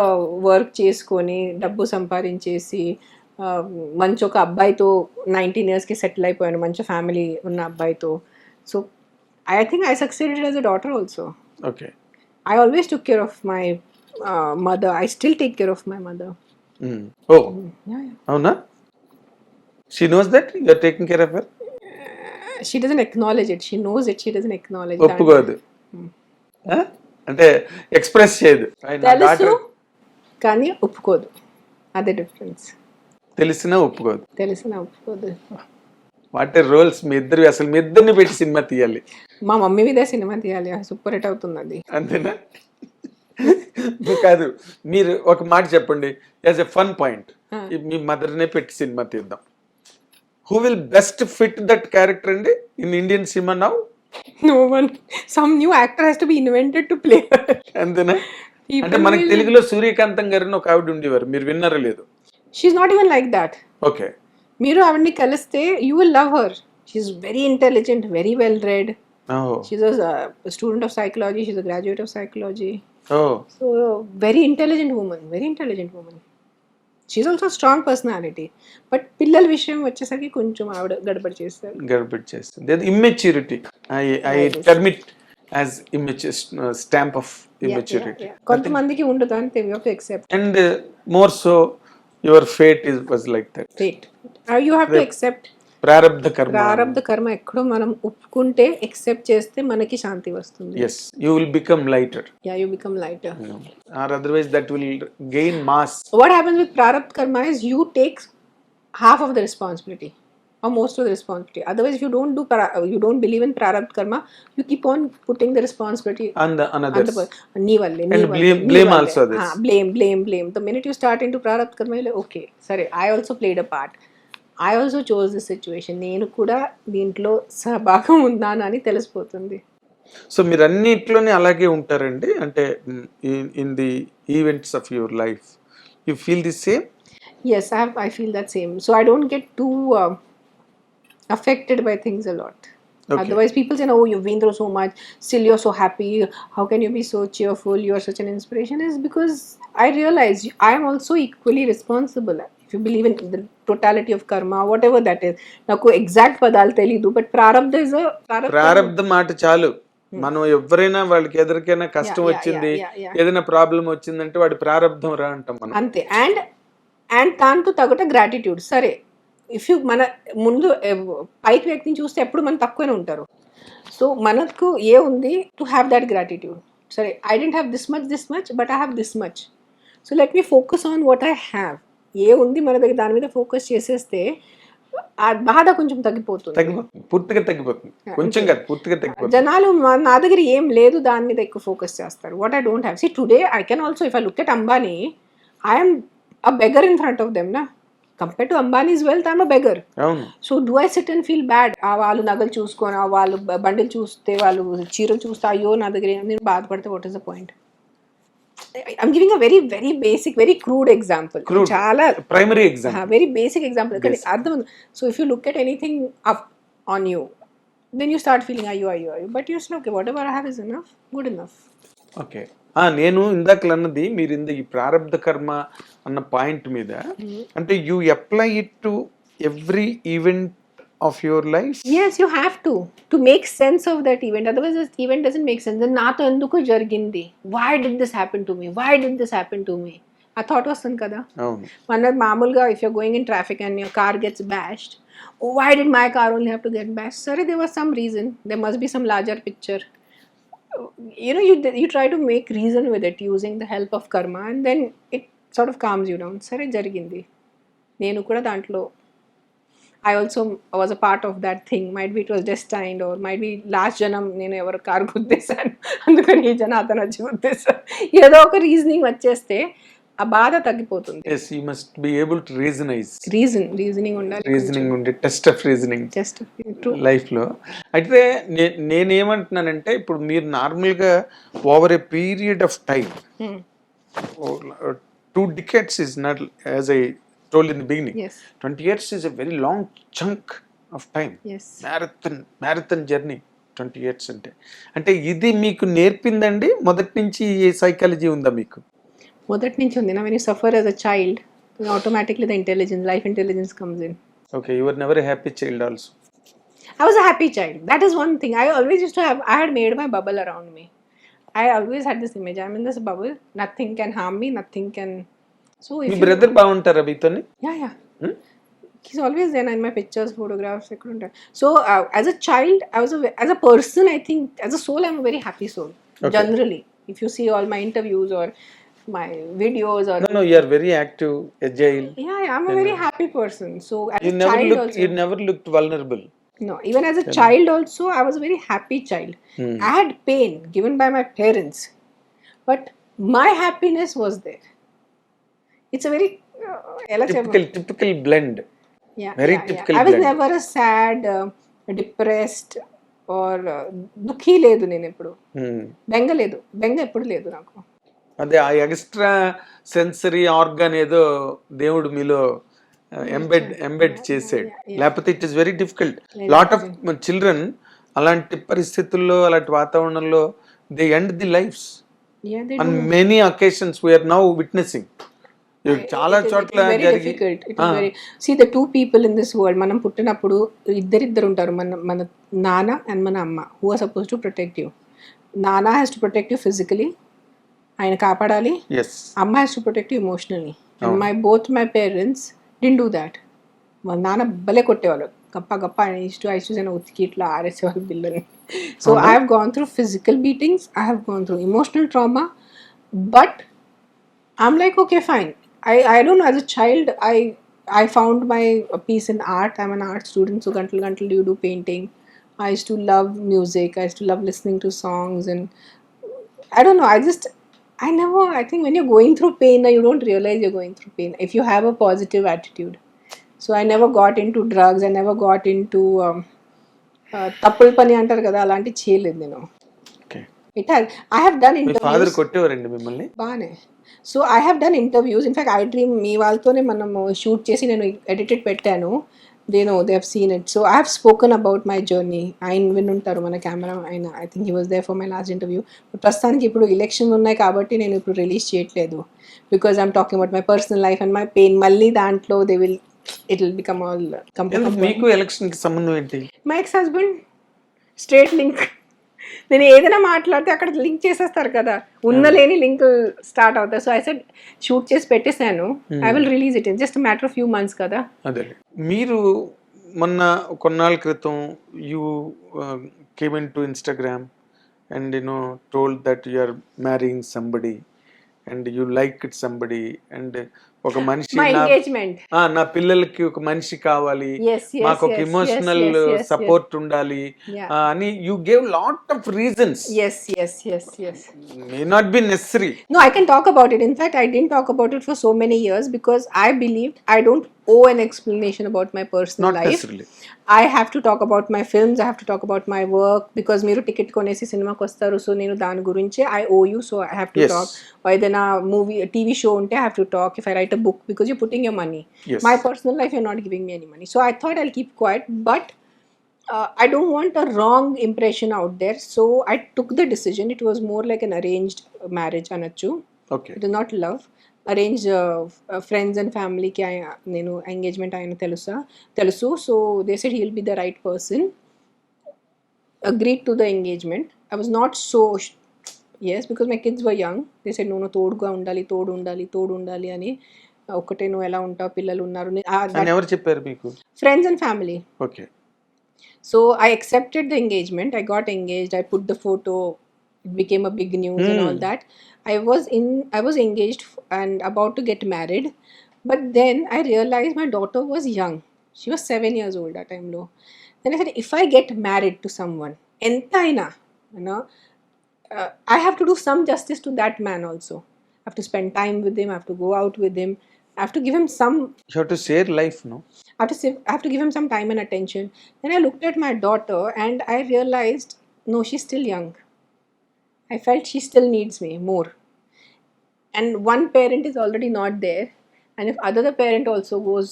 వర్క్ చేసుకొని డబ్బు సంపాదించేసి మంచి ఒక అబ్బాయితో 19 yearsకి సెటిల్ అయిపోయాను, మంచి ఫ్యామిలీ ఉన్న అబ్బాయితో. So I think I succeeded as a daughter also. Okay. I always took care of my mother. I still take care of my mother. Oh. Yeah. Avuna? She knows that you are taking care of her? She doesn't acknowledge it. She knows it. She doesn't acknowledge that. ఒప్పుకోదు. అంటే express చేయదు. తెలుసు కానీ ఒప్పుకోదు. అదే difference. తెలిసినా ఒప్పుకోదు. What R roles మీ ఇద్దరు, అసలు మీ ఇద్దరిని పెట్టి సినిమా తీయాలి. మా మమ్మీ మీద సినిమా తీయాలి, సూపర్ హిట్ అవుతుంది అది. అంతేనా? కాదు, మీరు ఒక మాట చెప్పండి యాజ్ ఎ ఫన్ పాయింట్. మీ మదర్నే పెట్టి సినిమా తీద్దాం. Who will best fit that character అండి ఇన్ ఇండియన్ సినిమా now? No one. Some new actor has to be invented to play her. అంతేనా? అంటే మనకి తెలుగులో సూర్యకాంతం గారిని ఒక ఆవిడ ఉండేవారు, మీరు విన్నారో లేదు? She's not even like that. Okay. మీరు ఆవిడని కలిస్తే you will love her. She's very intelligent, very well read. Oh. She's a student of psychology. She's a graduate of psychology. Oh. So very intelligent woman. She's also a strong personality. But పిల్లల విషయం వచ్చేసరికి కొంచెం ఆవిడ గడబడి చేస్తారు. That immaturity. I term it as stamp of immaturity. కొంతమందికి ఉండదు అంతే, we have to accept. And more so your fate was like that. Fate. You have to accept. ప్రారబ్ధ కర్మ ఎక్కడో మనం ఒప్పుకుంటే ఎక్సెప్ట్ చేస్తే మనకి శాంతి వస్తుంది. Yes, you will become lighter. Yeah, you become lighter. Or otherwise that will gain mass. What happens with prarabdha karma is you take half of the responsibility or most of the responsibility. Otherwise, if you don't believe in prarabdha karma, you keep on putting the responsibility on the others. And blame also others. Blame. The minute you start into prarabdha karma, you're like, okay, sorry, I also played a part. I also chose this situation. నేను కూడా దీంట్లో సహభాగం ఉన్నాను అని తెలిసిపోతుంది. So మీరు అన్నిట్లోనే అలాగే ఉంటారండి? అంటే in the events of your life You feel the same? Yes, I feel that same. So I don't get too affected by things a lot. Okay. Otherwise, people say, "Oh, you've been through so much. Still, you're so happy. How can you be so cheerful? You are such an inspiration." Is because I realize I am also equally responsible. If you believe in the totality of karma, whatever that is, నాకు exact పదాలు తెలీదు, but ప్రారబ్ధ is a ప్రారబ్ధ మాట చాలు. మనం ఎవరైనా వాళ్ళకి ఎదరికైనా కష్టం yeah, వచ్చింది, yeah. ఏదైనా ప్రాబ్లం వచ్చిందంటే వాడి ప్రారబ్ధం రా అంటాం మనం. అంతే. అండ్ దాంతో తగ్గట గ్రాటిట్యూడ్. సరే, ఇఫ్ యూ మన ముందు పైకి వ్యక్తిని చూస్తే ఎప్పుడు మనం తక్కువనే ఉంటారు. సో మనకు ఏ ఉంది టు హ్యావ్ దట్ గ్రాటిట్యూడ్. సరే, I don't have this much but I have this much. So let me focus on what I have. ఏ ఉంది మన దగ్గర దాని మీద ఫోకస్ చేసేస్తే ఆ బాధ కొంచెం తగ్గిపోతుంది. పూర్తిగా తగ్గిపోతుంది. కొంచెం కాదు, పూర్తిగా తగ్గిపోతుంది. జనాలు నా దగ్గర ఏం లేదు దాని మీద ఎక్కువ ఫోకస్ చేస్తారు. What I don't have. C today I can also, if I look at Ambani, I'm a beggar in front of them, na. Compared to Ambani's wealth, I'm a beggar. So do I sit and feel bad? వాళ్ళు నగలు చూసుకొని, వాళ్ళు బండిలు చూస్తే, వాళ్ళు చీరలు చూస్తే, అయ్యో నా దగ్గర నేను బాధపడితే what is the point? I'm giving a very very basic, very crude example. చాలా primary example. Very basic example. అర్థం. So if you look at anything up on you, then you start feeling అయ్యో. But you're still okay, whatever I have is enough, good enough. Okay. నేను ఇందాక అన్నది మీరు ఈ ప్రారబ్ధ కర్మ అన్న పాయింట్ మీద, అంటే you apply it to every event of your life. Yes, you have to make sense of that event. Otherwise, this event doesn't make sense. Then నాతో ఎందుకు జరిగింది? Why did this happen to me? Why did this happen to me? ఆ thought వస్తుంది కదా. అవును. మన మామూలుగా if you're going in traffic and your car gets bashed, why did my car only have to get bashed? Sorry, there was some reason. There must be some larger picture. You know, you try to make reason with it using the help of karma, and then it sort of calms you down. సరే, జరిగింది, నేను కూడా దాంట్లో I also was a part of that thing. Might be it was destined, or might be last janam నేను ఎవరు car గుద్దేశాను, అందుకని ఈ జన అతను వచ్చి గుద్దేశాను. ఏదో ఒక రీజనింగ్ వచ్చేస్తే ఆ బాధ తగ్గిపోతుంది. yes, you must be able to reasoning ఉండాలి. రీజనింగ్ ఉండే టెస్ట్ ఆఫ్ రీజనింగ్ లైఫ్ లో. అయితే నేనేమంటున్నానంటే, ఇప్పుడు మీరు నార్మల్ గా over a period of time, 2 decades is not, as I told in the beginning, Yes. 20 years is a very long chunk of time. Yes. marathon journey 20 years అంటే ఇది మీకు నేర్పిందండి మొదటి నుంచి ఈ సైకాలజీ ఉందా మీకు? మొదటి నుంచి ఉంది. When you suffer as a child, automatically the life intelligence comes in. Okay, you were never a happy child also? I was a happy child. That is one thing. I always used to have, I had made my bubble around me. I always had this image, I'm in this bubble, nothing can harm me, nothing can. So if మీ brother బాగుంటారా మీతోని? Yeah. He's always there in my pictures, photographs. So as a child, as a person, I think as a soul, I'm a very happy soul. Okay. Generally, if you see all my interviews or my videos, or no, you are very active, agile. Yeah, I'm a very happy person. So as you a child also, you never looked vulnerable. No, even as a child also, I was a very happy child. I had pain given by my parents, but my happiness was there. It's a very typical blend. Yeah, very yeah, typical I was blend. never a sad, depressed or దుఃఖీ లేదు నేను ఎప్పుడు. బెంగ ఎప్పుడు లేదు నాకు. అదే ఆ extra sensory organ ఏదో దేవుడు మీలో ఎంబెడ్ చేసాడు, లేకపోతే it is very difficult. Lot of children అలాంటి పరిస్థితుల్లో, అలాంటి వాతావరణంలో they end the lifes on many occasions we are now witnessing. చాలా చోట్ల See, the two people in this world, మనం పుట్టినప్పుడు ఇద్దరు ఉంటారు, మన నాన్న అండ్ మన అమ్మ, who are supposed to protect you. నాన్న has to protect you physically, ఆయన కాపాడాలి. అమ్మ has to protect you emotionally. And both my parents didn't do that. వాళ్ళ నాన్న భలే కొట్టేవాళ్ళు, గప్ప ఆయన ఐస్టూసైన ఉతికి ఇట్లా ఆరేసేవాళ్ళు బిల్లని. So I have gone through physical beatings, I have gone through emotional trauma, but I'm like, okay, fine. I don't know, as a child, I found my peace in art. I'm an art student, so gantal you do painting. I used to love music, I used to love listening to songs, and I don't know, I think when you're going through pain, you don't realize you're going through pain if you have a positive attitude. So I never got into drugs, I never got into tappul pani antaru kada, alanti cheyaledu nenu. Okay. I have done interviews. మీ father కొట్టేవారండి మిమ్మల్ని? బానే. So I have done interviews. In fact iDream మీ వాళ్ళతోనే మనము shoot చేసి నేను edited పెట్టాను. They have seen it. So I have spoken about my journey. ఆయన వినుంటారు మన కెమెరా ఆయన. I think he was there for my last interview. ప్రస్తుతానికి ఇప్పుడు ఎలక్షన్ ఉన్నాయి కాబట్టి నేను ఇప్పుడు రిలీజ్ చేయట్లేదు, because I'm talking about my personal life and my pain. మళ్ళీ దాంట్లో they will it will become all ఎందుకు మీకు ఎలక్షన్ కి సంబంధం ఏంటి? My ex husband straight link. నేను ఏదైనా మాట్లాడితే అక్కడ లింక్ చేసేస్తారు కదా, ఉన్న లేని లింక్ స్టార్ట్ అవుతాయి. సో ఐ సెడ్ షూట్ చేసి పెట్టేశాను. I will release it in just matter of few months కదా. అదే మీరు మొన్న కొన్నాళ్ళ క్రితం you came in to Instagram and told that you are marrying somebody and you like it somebody and ఒక మనిషి మై ఎంగేజ్మెంట్. నా పిల్లలకి ఒక మనిషి కావాలి, మాకు ఒక ఇమోషనల్ సపోర్ట్ ఉండాలి అని you gave lot of reasons. Yes. May not be necessary. No, I can talk about it. In fact, I didn't talk about it for so many years because I believed I don't owe an explanation about my personal Not life. necessarily. I have to talk about my films, I have to talk about my work, because మీరు ticket కొనేసి సినిమాకి వస్తారు, so నేను దాని గురించి I owe you, so I have to Yes. talk. ఏదైనా movie TV show ఉంటే I have to talk. If I write a book, because you're putting your money. Yes. My personal life, you're not giving me any money. So I thought I'll keep quiet, but I don't want a wrong impression out there. So I took the decision. It was more like an arranged marriage, anachu. Okay. It is not love. Arranged friends and family ki nenu engagement ayana telusu. So they said he'll be the right person. Agreed to the engagement. I was not so yes, because my kids were young. They said no తోడుగా ఉండాలి తోడు ఉండాలి అని. ఒకటే నువ్వు ఎలా ఉంటావు, పిల్లలు ఉన్నారు. ఎవరు చెప్పారు మీకు? Friends and family. Okay. So I accepted the engagement. I got engaged. I put the photo. It became a big news and all that. I was engaged and about to get married. But then I realized my daughter was young. She was 7 years old that time. Low. Then I said, if I get married to someone, entaina, I have to do some justice to that man also. I have to spend time with him. I have to go out with him. I have to give him some. You have to share life, no? I have to give him some time and attention. Then I looked at my daughter and I realized, no, she's still young. I felt she still needs me more. And one parent is already not there. And if other parent also goes,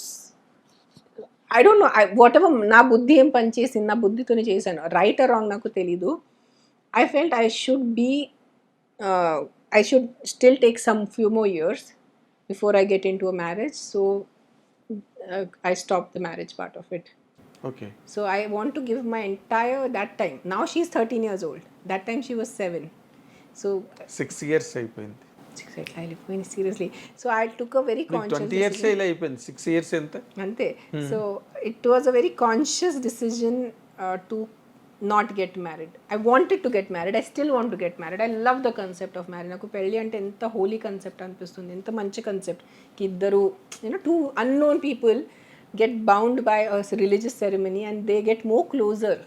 I don't know, whatever na buddhi em panchesi na buddhi tone chesanu, right or wrong naku telidu. I felt I should still take some few more years before I get into a marriage. So I stopped the marriage part of it. Okay. So I want to give my entire that time. Now she's 13 years old. That time she was 7. So 6 years అయిపోయింది. 6 years అయిపోయింది, seriously. So I took a very conscious 20 years ఇలా అయిపోయింది. 6 years ఎంత? అంతే. So it was a very conscious decision to not get married. I wanted to get married. I still want to get married. I love the concept of marriage. నాకు పెళ్ళి అంటే ఎంత Holi concept అనిపిస్తుంది, ఎంత మంచి కన్సెప్ట్ కి ఇద్దరు two unknown people get bound by a religious ceremony and they get more closer.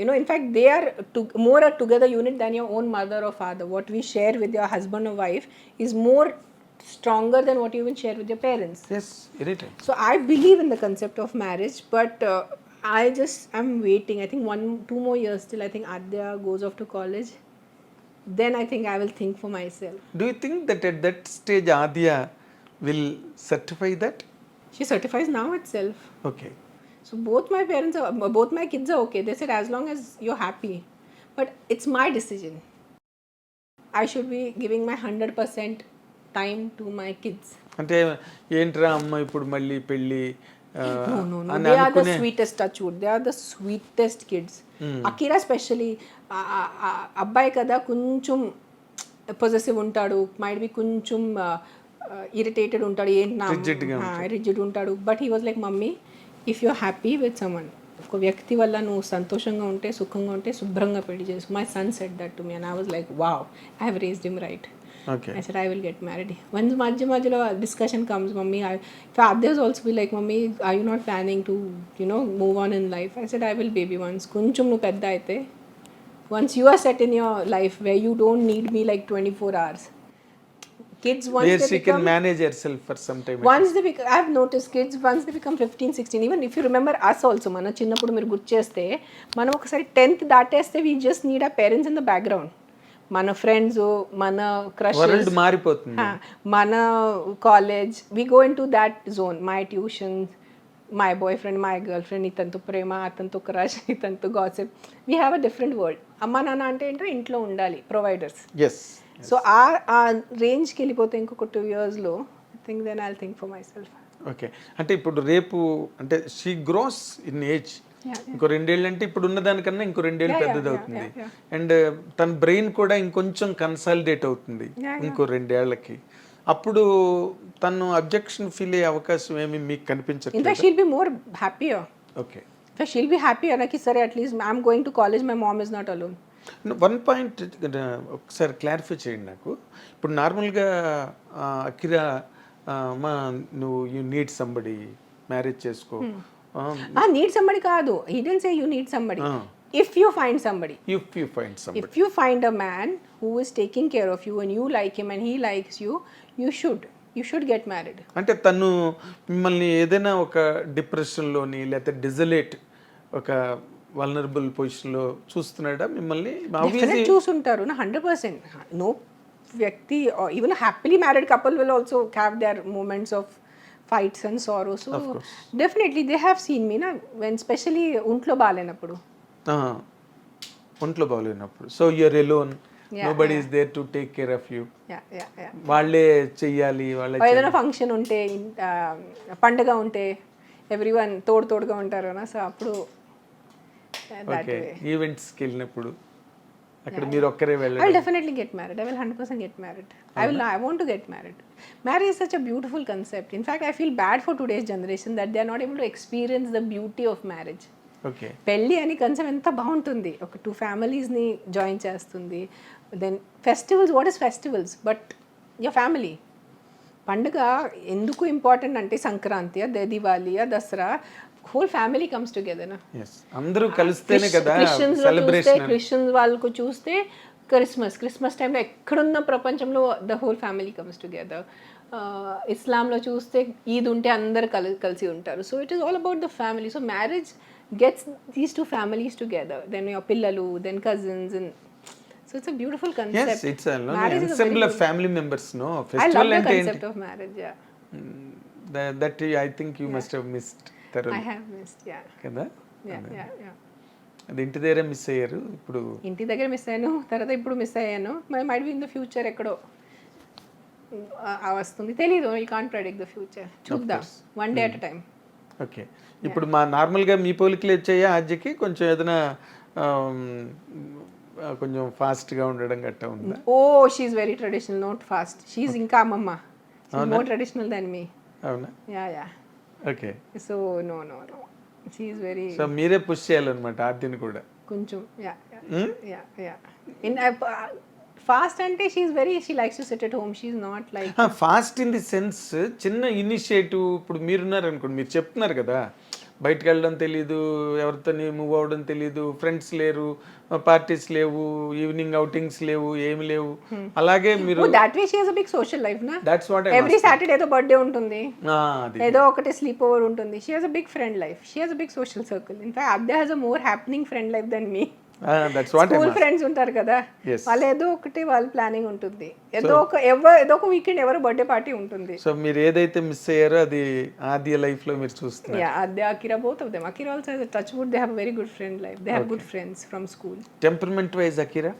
In fact, they are more a together unit than your own mother or father. What we share with your husband or wife is more stronger than what you will share with your parents. Yes, anytime. So I believe in the concept of marriage, but I'm waiting. I think 1-2 more years till I think Adya goes off to college. Then I think I will think for myself. Do you think that at that stage Adya will certify that? She certifies now itself. Okay. So both my kids are okay. They said as long as you're happy. But it's my decision. I should be giving my 100% time to my kids. అంటే ఏంట్రా అమ్మ ఇప్పుడు మళ్ళీ పెళ్ళి No. They are the sweetest, touchwood. They are the sweetest kids. Akira especially, అబ్బాయి కదా కొంచెం possessive ఉంటాడు, మైట్ బి కొంచెం ఇరిటేటెడ్ ఉంటాడు, రిజిడ్ ఉంటాడు. But he was like, mummy if you happy with someone, ఒక వ్యక్తి వల్ల నువ్వు సంతోషంగా ఉంటే, సుఖంగా ఉంటే శుభ్రంగా పెళ్లి చేసు. My son said that to me and I was like, wow, I have raised him right. Okay. I said I will get married. Once మధ్యలో discussion comes, mummy, others also be like, mummy, are you not planning to move on in life? I said I will, baby, once కొంచెం నువ్వు పెద్ద అయితే, once you are set in your life where you don't need me like 24 hours. Kids once Where they she become, can manage herself for some time. once they become, I've noticed kids once they become 15, 16, even if you remember us also, మన చిన్నప్పుడు మీరు గుర్తు చేస్తే, మనం ఒకసారి 10th దాటేస్తే we just need our parents in the background. మన friends, మన వరల్డ్ క్రషెస్, మారిపోతుంది. మన college, we go in to that zone. My tuitions, my boyfriend, my girlfriend, ఇతనితో ప్రేమ, అతనితో క్రష్, ఇతనితో gossip. We have a different world. అమ్మ నాన్న అంటే ఏంటో ఇంట్లో ఉండాలి, ప్రొవైడర్స్. ఎస్. సో ఆ రేంజ్కి వెళ్ళిపోతే ఇంకొక 2 yearsలో I think then I think for myself. Okay, అంటే ఇప్పుడు రేపు అంటే షీ గ్రోస్ ఇన్ ఏజ్. ఇంకో 2 ఏళ్ళు అంటే ఇప్పుడు ఉన్న దానికన్నా ఇంకో 2 ఏళ్ళు పెద్దది అవుతుంది. అండ్ తన బ్రెయిన్ కూడా ఇంకొంచెం కన్సాలిడేట్ అవుతుంది ఇంకో 2 ఏళ్ళకి. అప్పుడు తను అబ్జెక్షన్ ఫీల్ అయ్యే అవకాశం ఏమి మీకు కనిపించట్లేదు? In fact she'll be more happier. Okay, she'll be happier నాకు సరే at least I'm going to college, my mom is not alone. 1 point ఒకసారి క్లారిఫై చేయండి నాకు. ఇప్పుడు నార్మల్గా అకిరా అమ్మా నువ్వు యూ నీడ్ సంబడి, మ్యారేజ్ చేసుకో. నీడ్ సంబడి కాదు, he didn't say you need somebody. If you find somebody, if you find a man who is taking care of you and you like him and he likes you, you should get married. అంటే తను మిమ్మల్ని ఏదైనా ఒక డిప్రెషన్లోని లేకపోతే డిజలేట్ ఒక vulnerable పొజిషన్లో చూస్తున్నాడా మిమ్మల్ని? చూసుంటారు నా 100%. నో వ్యక్తి, even happily married couple will also have their moments of fights and sorrow. So definitely they have seen me నా వెన్ స్పెషలీ ఒంట్లో బాగాలేనప్పుడు. ఒంట్లో బాగాలేనప్పుడు so you're alone, nobody is there to take care of you. వాళ్ళే చెయ్యాలి, వాళ్ళే ఏదైనా function ఉంటే, పండుగ ఉంటే ఎవ్రీవన్ తోడుగా ఉంటారు నా. సో అప్పుడు ఈవెంట్స్కి వెళ్ళినప్పుడు అక్కడ మీరు ఒక్కరే వెళ్ళాలి. I will definitely get married. I will 100% get married. I want to get married. Marriage is such a beautiful concept. In fact, I feel bad for today's generation that they are not able to experience the beauty of marriage. Okay, పెళ్ళి అని concept ఎంత బాగుంటుంది, ఒక 2 familiesని join చేస్తుంది. Then festivals, what is festivals but your family. పండుగ ఎందుకు important అంటే Sankranti, Diwali, Dasara, whole family comes together. అందరూ కలిస్తేనే కదా సెలబ్రేషన్. క్రిస్టియన్స్ వాళ్ళకు చూస్తే క్రిస్మస్ టైంలో ఎక్కడున్న ప్రపంచంలో the whole family comes together. ఇస్లాంలో చూస్తే ఈద్ ఉంటే అందరు కలిసి ఉంటారు. So it is all about the family. So marriage gets these 2 families together, then your pillalu, then cousins, and so it's a beautiful concept. Yes, it's a ensemble of family members, no? Festival. I love the concept of marriage, yeah. That I think you must have missed thoroughly. I have missed, yeah. Kada? Yeah. అది ఇంటి దగ్గర miss అయ్యారు. ఇప్పుడు ఇంటి దగ్గర miss అయ్యాను, తర్వాత ఇప్పుడు మిస్ అయ్యాను. Might be in the future ఎక్కడో వస్తుంది, తెలీదు. You can't predict the future. చూద్దాం, one day at a time. Okay, ఇప్పుడు మా నార్మల్గా మీ పోలికలు వచ్చాయి ఆద్యకి కొంచెం ఏదైనా కొంచెం ఫాస్ట్గా ఉండడం గట్టా ఉందా? Oh she's very traditional, not fast. She's ఇంకా అమ్మమ్మ, మోర్ ట్రెడిషనల్ దెన్ మీ. అవునా? Yeah. Okay, so no she's very. So మీరే పుష్ చేయాలన్నమాట ఆద్యని కూడా కొంచెం. యా ఇన్ ఫాస్ట్ అంటే she likes to sit at home. She's not like fast in the sense చిన్న ఇనిషియేటివ్. ఇప్పుడు మీరున్నారు అనుకోండి, మీరు చెప్తున్నారు కదా బయటకు వెళ్ళడం తెలీదు, ఎవరితో మూవ్ అవ్వడం తెలీదు, ఫ్రెండ్స్ లేరు, పార్టీస్ లేవు, ఈవినింగ్ అవుటింగ్స్ లేవు, ఏమి లేవు. అలాగే మీరు that way she has a big social life నా. దట్స్ వాట్ ఎవ్రీ సాటర్డే ఏదో బర్త్డే ఉంటుంది, ఏదో ఒకటి స్లీప్ ఓవర్ ఉంటుంది. She has a big friend life, she has a big social circle. In fact Aadya has a more happening friend life then me. School friends ఉంటారు కదా, వాళ్ళు ఏదో ఒకటి వాళ్ళ ప్లానింగ్ ఉంటుంది, ఏదో ఒక వీకెండ్ ఎవరో బర్త్డే పార్టీ ఉంటుంది. సో మీరు ఏదైతే మిస్ అయ్యారో అది ఆద్య లైఫ్ లో మీరు చూస్తున్నారు. ఆద్య, Akira, both of them. Akira also has a touch wood, they have a very good friend life. They have good friends from school. Temperament wise Akira,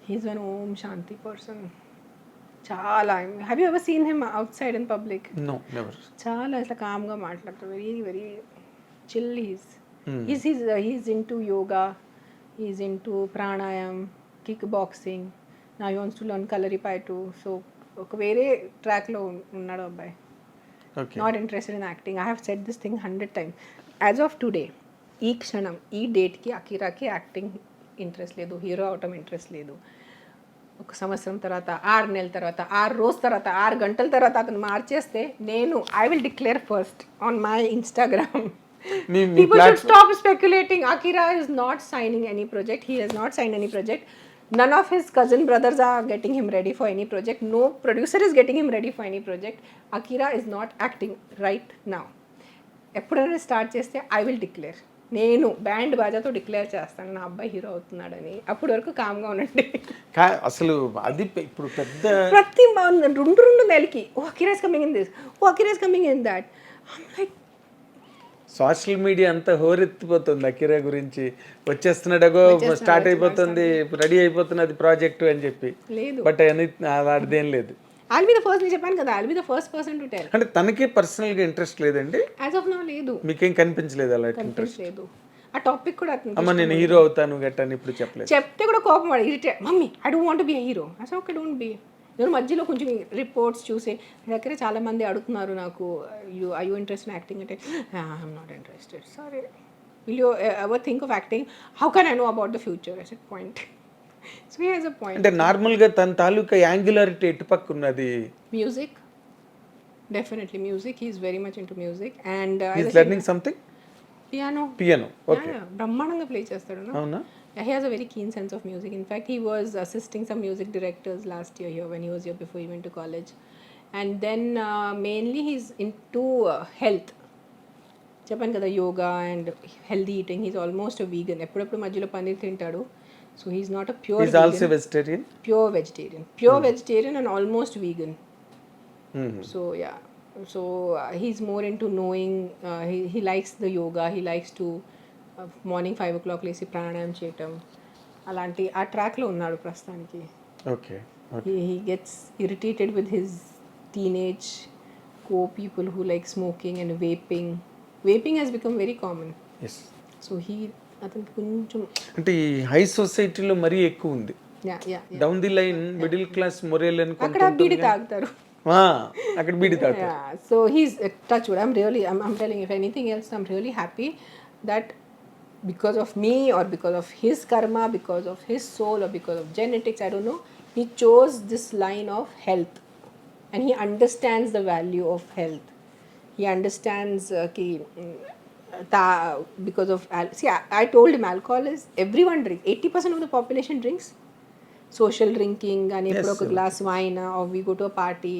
he is an om shanti person. చాలా. have you ever seen him outside in public? No, never. చాలా ఇట్లా com గా మాట్లాడతారు, very chill. he's into yoga, he's into pranayam, kickboxing. Now he wants to learn kalaripayattu. So ఒక వేరే track లో ఉన్నాడు అబ్బాయి. Okay. Not interested in acting. I have said this thing 100 times. As of today, ఈ క్షణం, ఈ డేట్కి అకిరాకి acting interest లేదు, హీరో అవటం ఇంట్రెస్ట్ లేదు. 1 సంవత్సరం తర్వాత, 6 నెలల తర్వాత, 6 రోజుల తర్వాత, 6 గంటల తర్వాత అతను మార్చేస్తే నేను I will declare first on my Instagram. People should stop speculating. Akira is not signing any project. He has not signed any project. None of his cousin brothers are getting him ready for any project. No producer is getting him ready for any project. Akira is not acting right now. ఎప్పుడైనా start చేస్తే I will declare. నేను band బాజాతో declare చేస్తాను నా అబ్బాయి hero అవుతున్నాడని. అప్పటి వరకు కామ్గా ఉండండి. అసలు అది ఇప్పుడు పెద్ద ప్రతి రెండు నెలకి oh Akira is coming in this, oh Akira is coming in that. Like social media అంతా హోరెత్తిపోతుంది అకిరా గురించి. వచ్చేస్తున్నాడగో, స్టార్ట్ అయిపోతుంది, రెడీ అయిపోతున్నది ప్రాజెక్టు అని చెప్పి. లేదు, బట్ వాడిదేం లేదు. I'll be the first, నేను చెప్పాను కదా, I'll be the first person to tell. అంటే తనకి పర్సనల్గా ఇంట్రెస్ట్ లేదండి? యాజ్ ఆఫ్ నౌ లేదు, మీకేం కనిపించలేదు అలా ఇంట్రెస్ట్? కనిపించలేదు. ఆ టాపిక్ కూడా అతనికి అమ్మ నేను హీరో అవుతాను గట్టని ఇప్పుడు చెప్పలేదు. చెప్తే కూడా కోపం వాడు irritate, mummy I don't want be a hero. అసలు ఓకే డోంట్ బి. నేను మధ్యలో కొంచెం రిపోర్ట్స్ చూసి నా దగ్గర చాలా మంది అడుగుతున్నారు నాకు, I you interest in acting అంటే I'm not interested. Sorry, will you ever think of acting? How can I know about the future? I said point. So he has a point. అంటే నార్మల్గా తన తాలూకా యాంగులారిటీ ఎటుపక్క ఉన్నది? Music, definitely music. He is very much into music and he is learning something. Piano. Okay, బ్రహ్మాండంగా play చేస్తాడు. అవునా? He has a very keen sense of music. In fact, he was assisting some music directors last year here when he was here before he went to college. And then mainly he's into health. చెప్పాను కదా, yoga and healthy eating. He's almost a vegan. ఎప్పుడప్పుడు మధ్యలో పన్నీర్ తింటాడు. So he's not a pure he's also vegetarian. Pure vegetarian and almost vegan. So yeah, so he's more into knowing, he likes the yoga, he likes to morning 5 o'clock లేసి ప్రాణాయామం చేయటం, అలాంటి ఆ ట్రాక్లో ఉన్నాడు ప్రస్తుతానికి. Okay, he gets irritated with his teenage co-people who like smoking and vaping has become very common. yes, so అతనికి కొంచెం అంటే ఈ హై సొసైటీలో మరీ ఎక్కువ ఉంది. Yeah down the line middle class మొరేల్ అని అక్కడ బీడి తాగుతారు. అక్కడ బీడి తాగుతారు. So he's touch wood. I'm telling you, if anything else, I'm really happy that because of me or because of his karma, because of his soul or because of genetics, I don't know, he chose this line of health and he understands the value of health. He understands because of I told him alcohol is everyone drink. 80% of the population drinks. Social drinking and eppudu oka glass wine or we go to a party,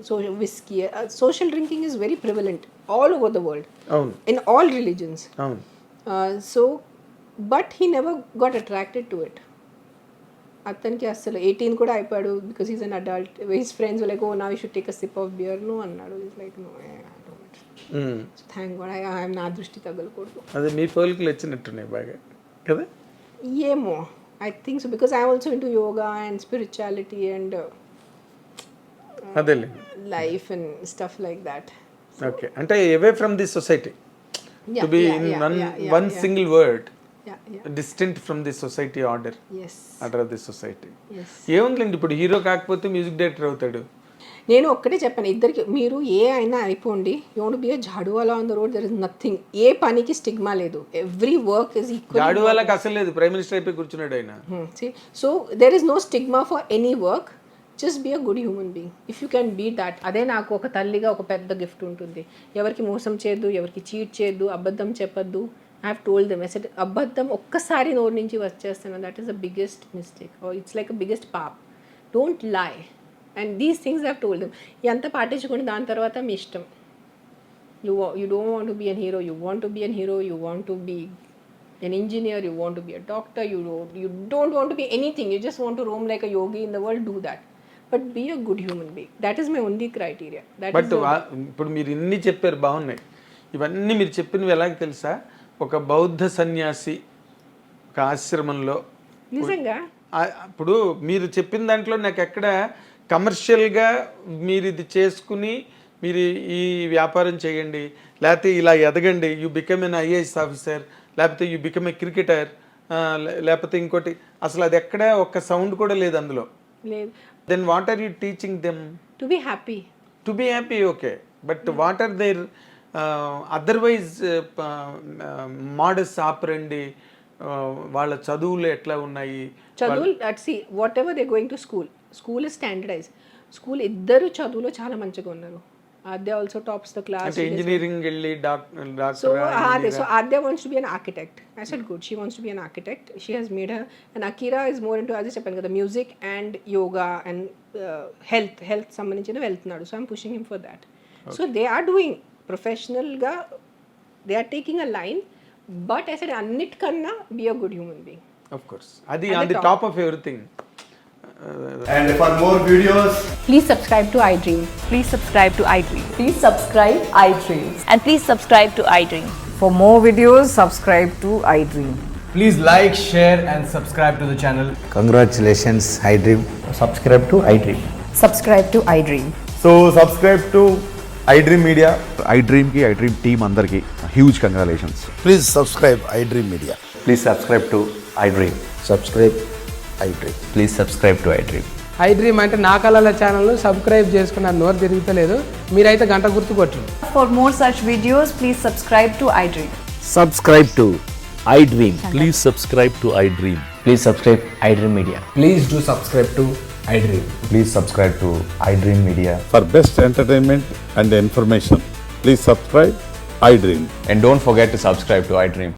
so whiskey, social drinking is very prevalent all over the world, in all religions. So but he never got attracted to it. అతనికి అసలు 18 కూడా అయిపోయాడు, because he's an adult. His friends were like, oh now you should take a sip of beer. No అన్నాడు. he's like no, I don't. So thank God I am నా దృష్టి తగలకూడదు. అదే మీ పోలికలు వచ్చినట్టున్నాయి బాగా కదా. ఏమో, I think so, because I'm also into yoga and spirituality and life and stuff like that. Okay, అంటే away from this society, to be in one single word, distinct from this society order. Yes, order of this society. yes. ఏముందండి ఇప్పుడు hero కాకపోతే music director అవుతాడు. నేను ఒక్కటే చెప్పాను ఇద్దరికి, మీరు ఏ అయినా అయిపోండి, యూ వాంట్ బి ఎ జాడువాలా on the road, there is nothing. ఏ పనికి స్టిగ్మా లేదు. Every work is equal. జాడువాలాకి అసలు లేదు, ప్రైమ్ మినిస్టర్ అయిపోయి కూర్చున్నాడు ఆయన. So there is no stigma for any work. Just be a good human being if you can be that. అదే నాకు ఒక తల్లిగా ఒక పెద్ద గిఫ్ట్ ఉంటుంది. ఎవరికి మోసం చేయొద్దు, ఎవరికి చీట్ చేయొద్దు, అబద్ధం చెప్పొద్దు. I have told them, asset అబద్ధం ఒక్కసారి నోరు నుంచి వచ్చేస్తాను, that is the biggest mistake, it's like a biggest pop. Don't lie. And these things I have told them. ఎంత పాటించుకొని దాని తర్వాత మీ ఇష్టం. You don't want to be a hero, you want to be a hero, you want to be an engineer, you want to be a doctor, you don't want to be anything, you just want to roam like a yogi in the world, do that. But be a good human being. That is my only criteria. But ఇప్పుడు మీరు ఇన్ని చెప్పారు, బాగున్నాయి ఇవన్నీ. మీరు చెప్పినవి ఎలాగ తెలుసా, ఒక బౌద్ధ సన్యాసి ఒక ఆశ్రమంలో నిజంగా. ఇప్పుడు మీరు చెప్పిన దాంట్లో నాకు ఎక్కడ కమర్షియల్గా మీరు ఇది చేసుకుని మీరు ఈ వ్యాపారం చేయండి, లేకపోతే ఇలా ఎదగండి, you become an IAS officer, లేకపోతే యూ బికమ్ ఏ క్రికెటర్, లేకపోతే ఇంకోటి, అసలు అది ఎక్కడ ఒక్క సౌండ్ కూడా లేదు అందులో. Then what are you teaching them? To be happy. To be happy, okay. But what are their otherwise modus operandi? వాళ్ళ చదువులు ఎట్లా ఉన్నాయి? చదువులు whatever they going to school is standardise. School ఇద్దరు చదువులో చాలా మంచిగా ఉన్నారు. Adya also tops the class. అంటే ఇంజనీరింగ్ వెళ్ళి doctor. So Adya wants to be an architect. I said good, she wants to be an architect. She has made her, and Akira is more into, as I said, the music and yoga and health సంబంధించిన వెళ్తున్నాడు. So I'm pushing him for that. Okay. So they are doing professional ga, they are taking a line, but I said అన్నిటికన్నా be a good human being. Of course అది on the top of everything. And for more videos, please subscribe to iDream. Please subscribe to iDream. Please subscribe iDream. And please subscribe to iDream. For more videos, subscribe to iDream. please like, share and subscribe to the channel. Congratulations, iDream. Subscribe to iDream. Subscribe to iDream. So subscribe to iDream Media. iDream ki iDream team అందరికి huge congratulations. Please subscribe iDream Media. Please subscribe to iDream. Subscribe iDream. Please subscribe to iDream. iDream అంటే నా కళల channel subscribe చేసుకున్న నోరు తిరుగుతలేదు, మీరైతే గంట గుర్తు కొట్టండి. For more such videos, please subscribe to iDream. Subscribe to iDream. Please subscribe to iDream. Please subscribe iDream Media. Please do subscribe to iDream. Please subscribe to iDream Media. For best entertainment and information, please subscribe iDream. And don't forget to subscribe to iDream.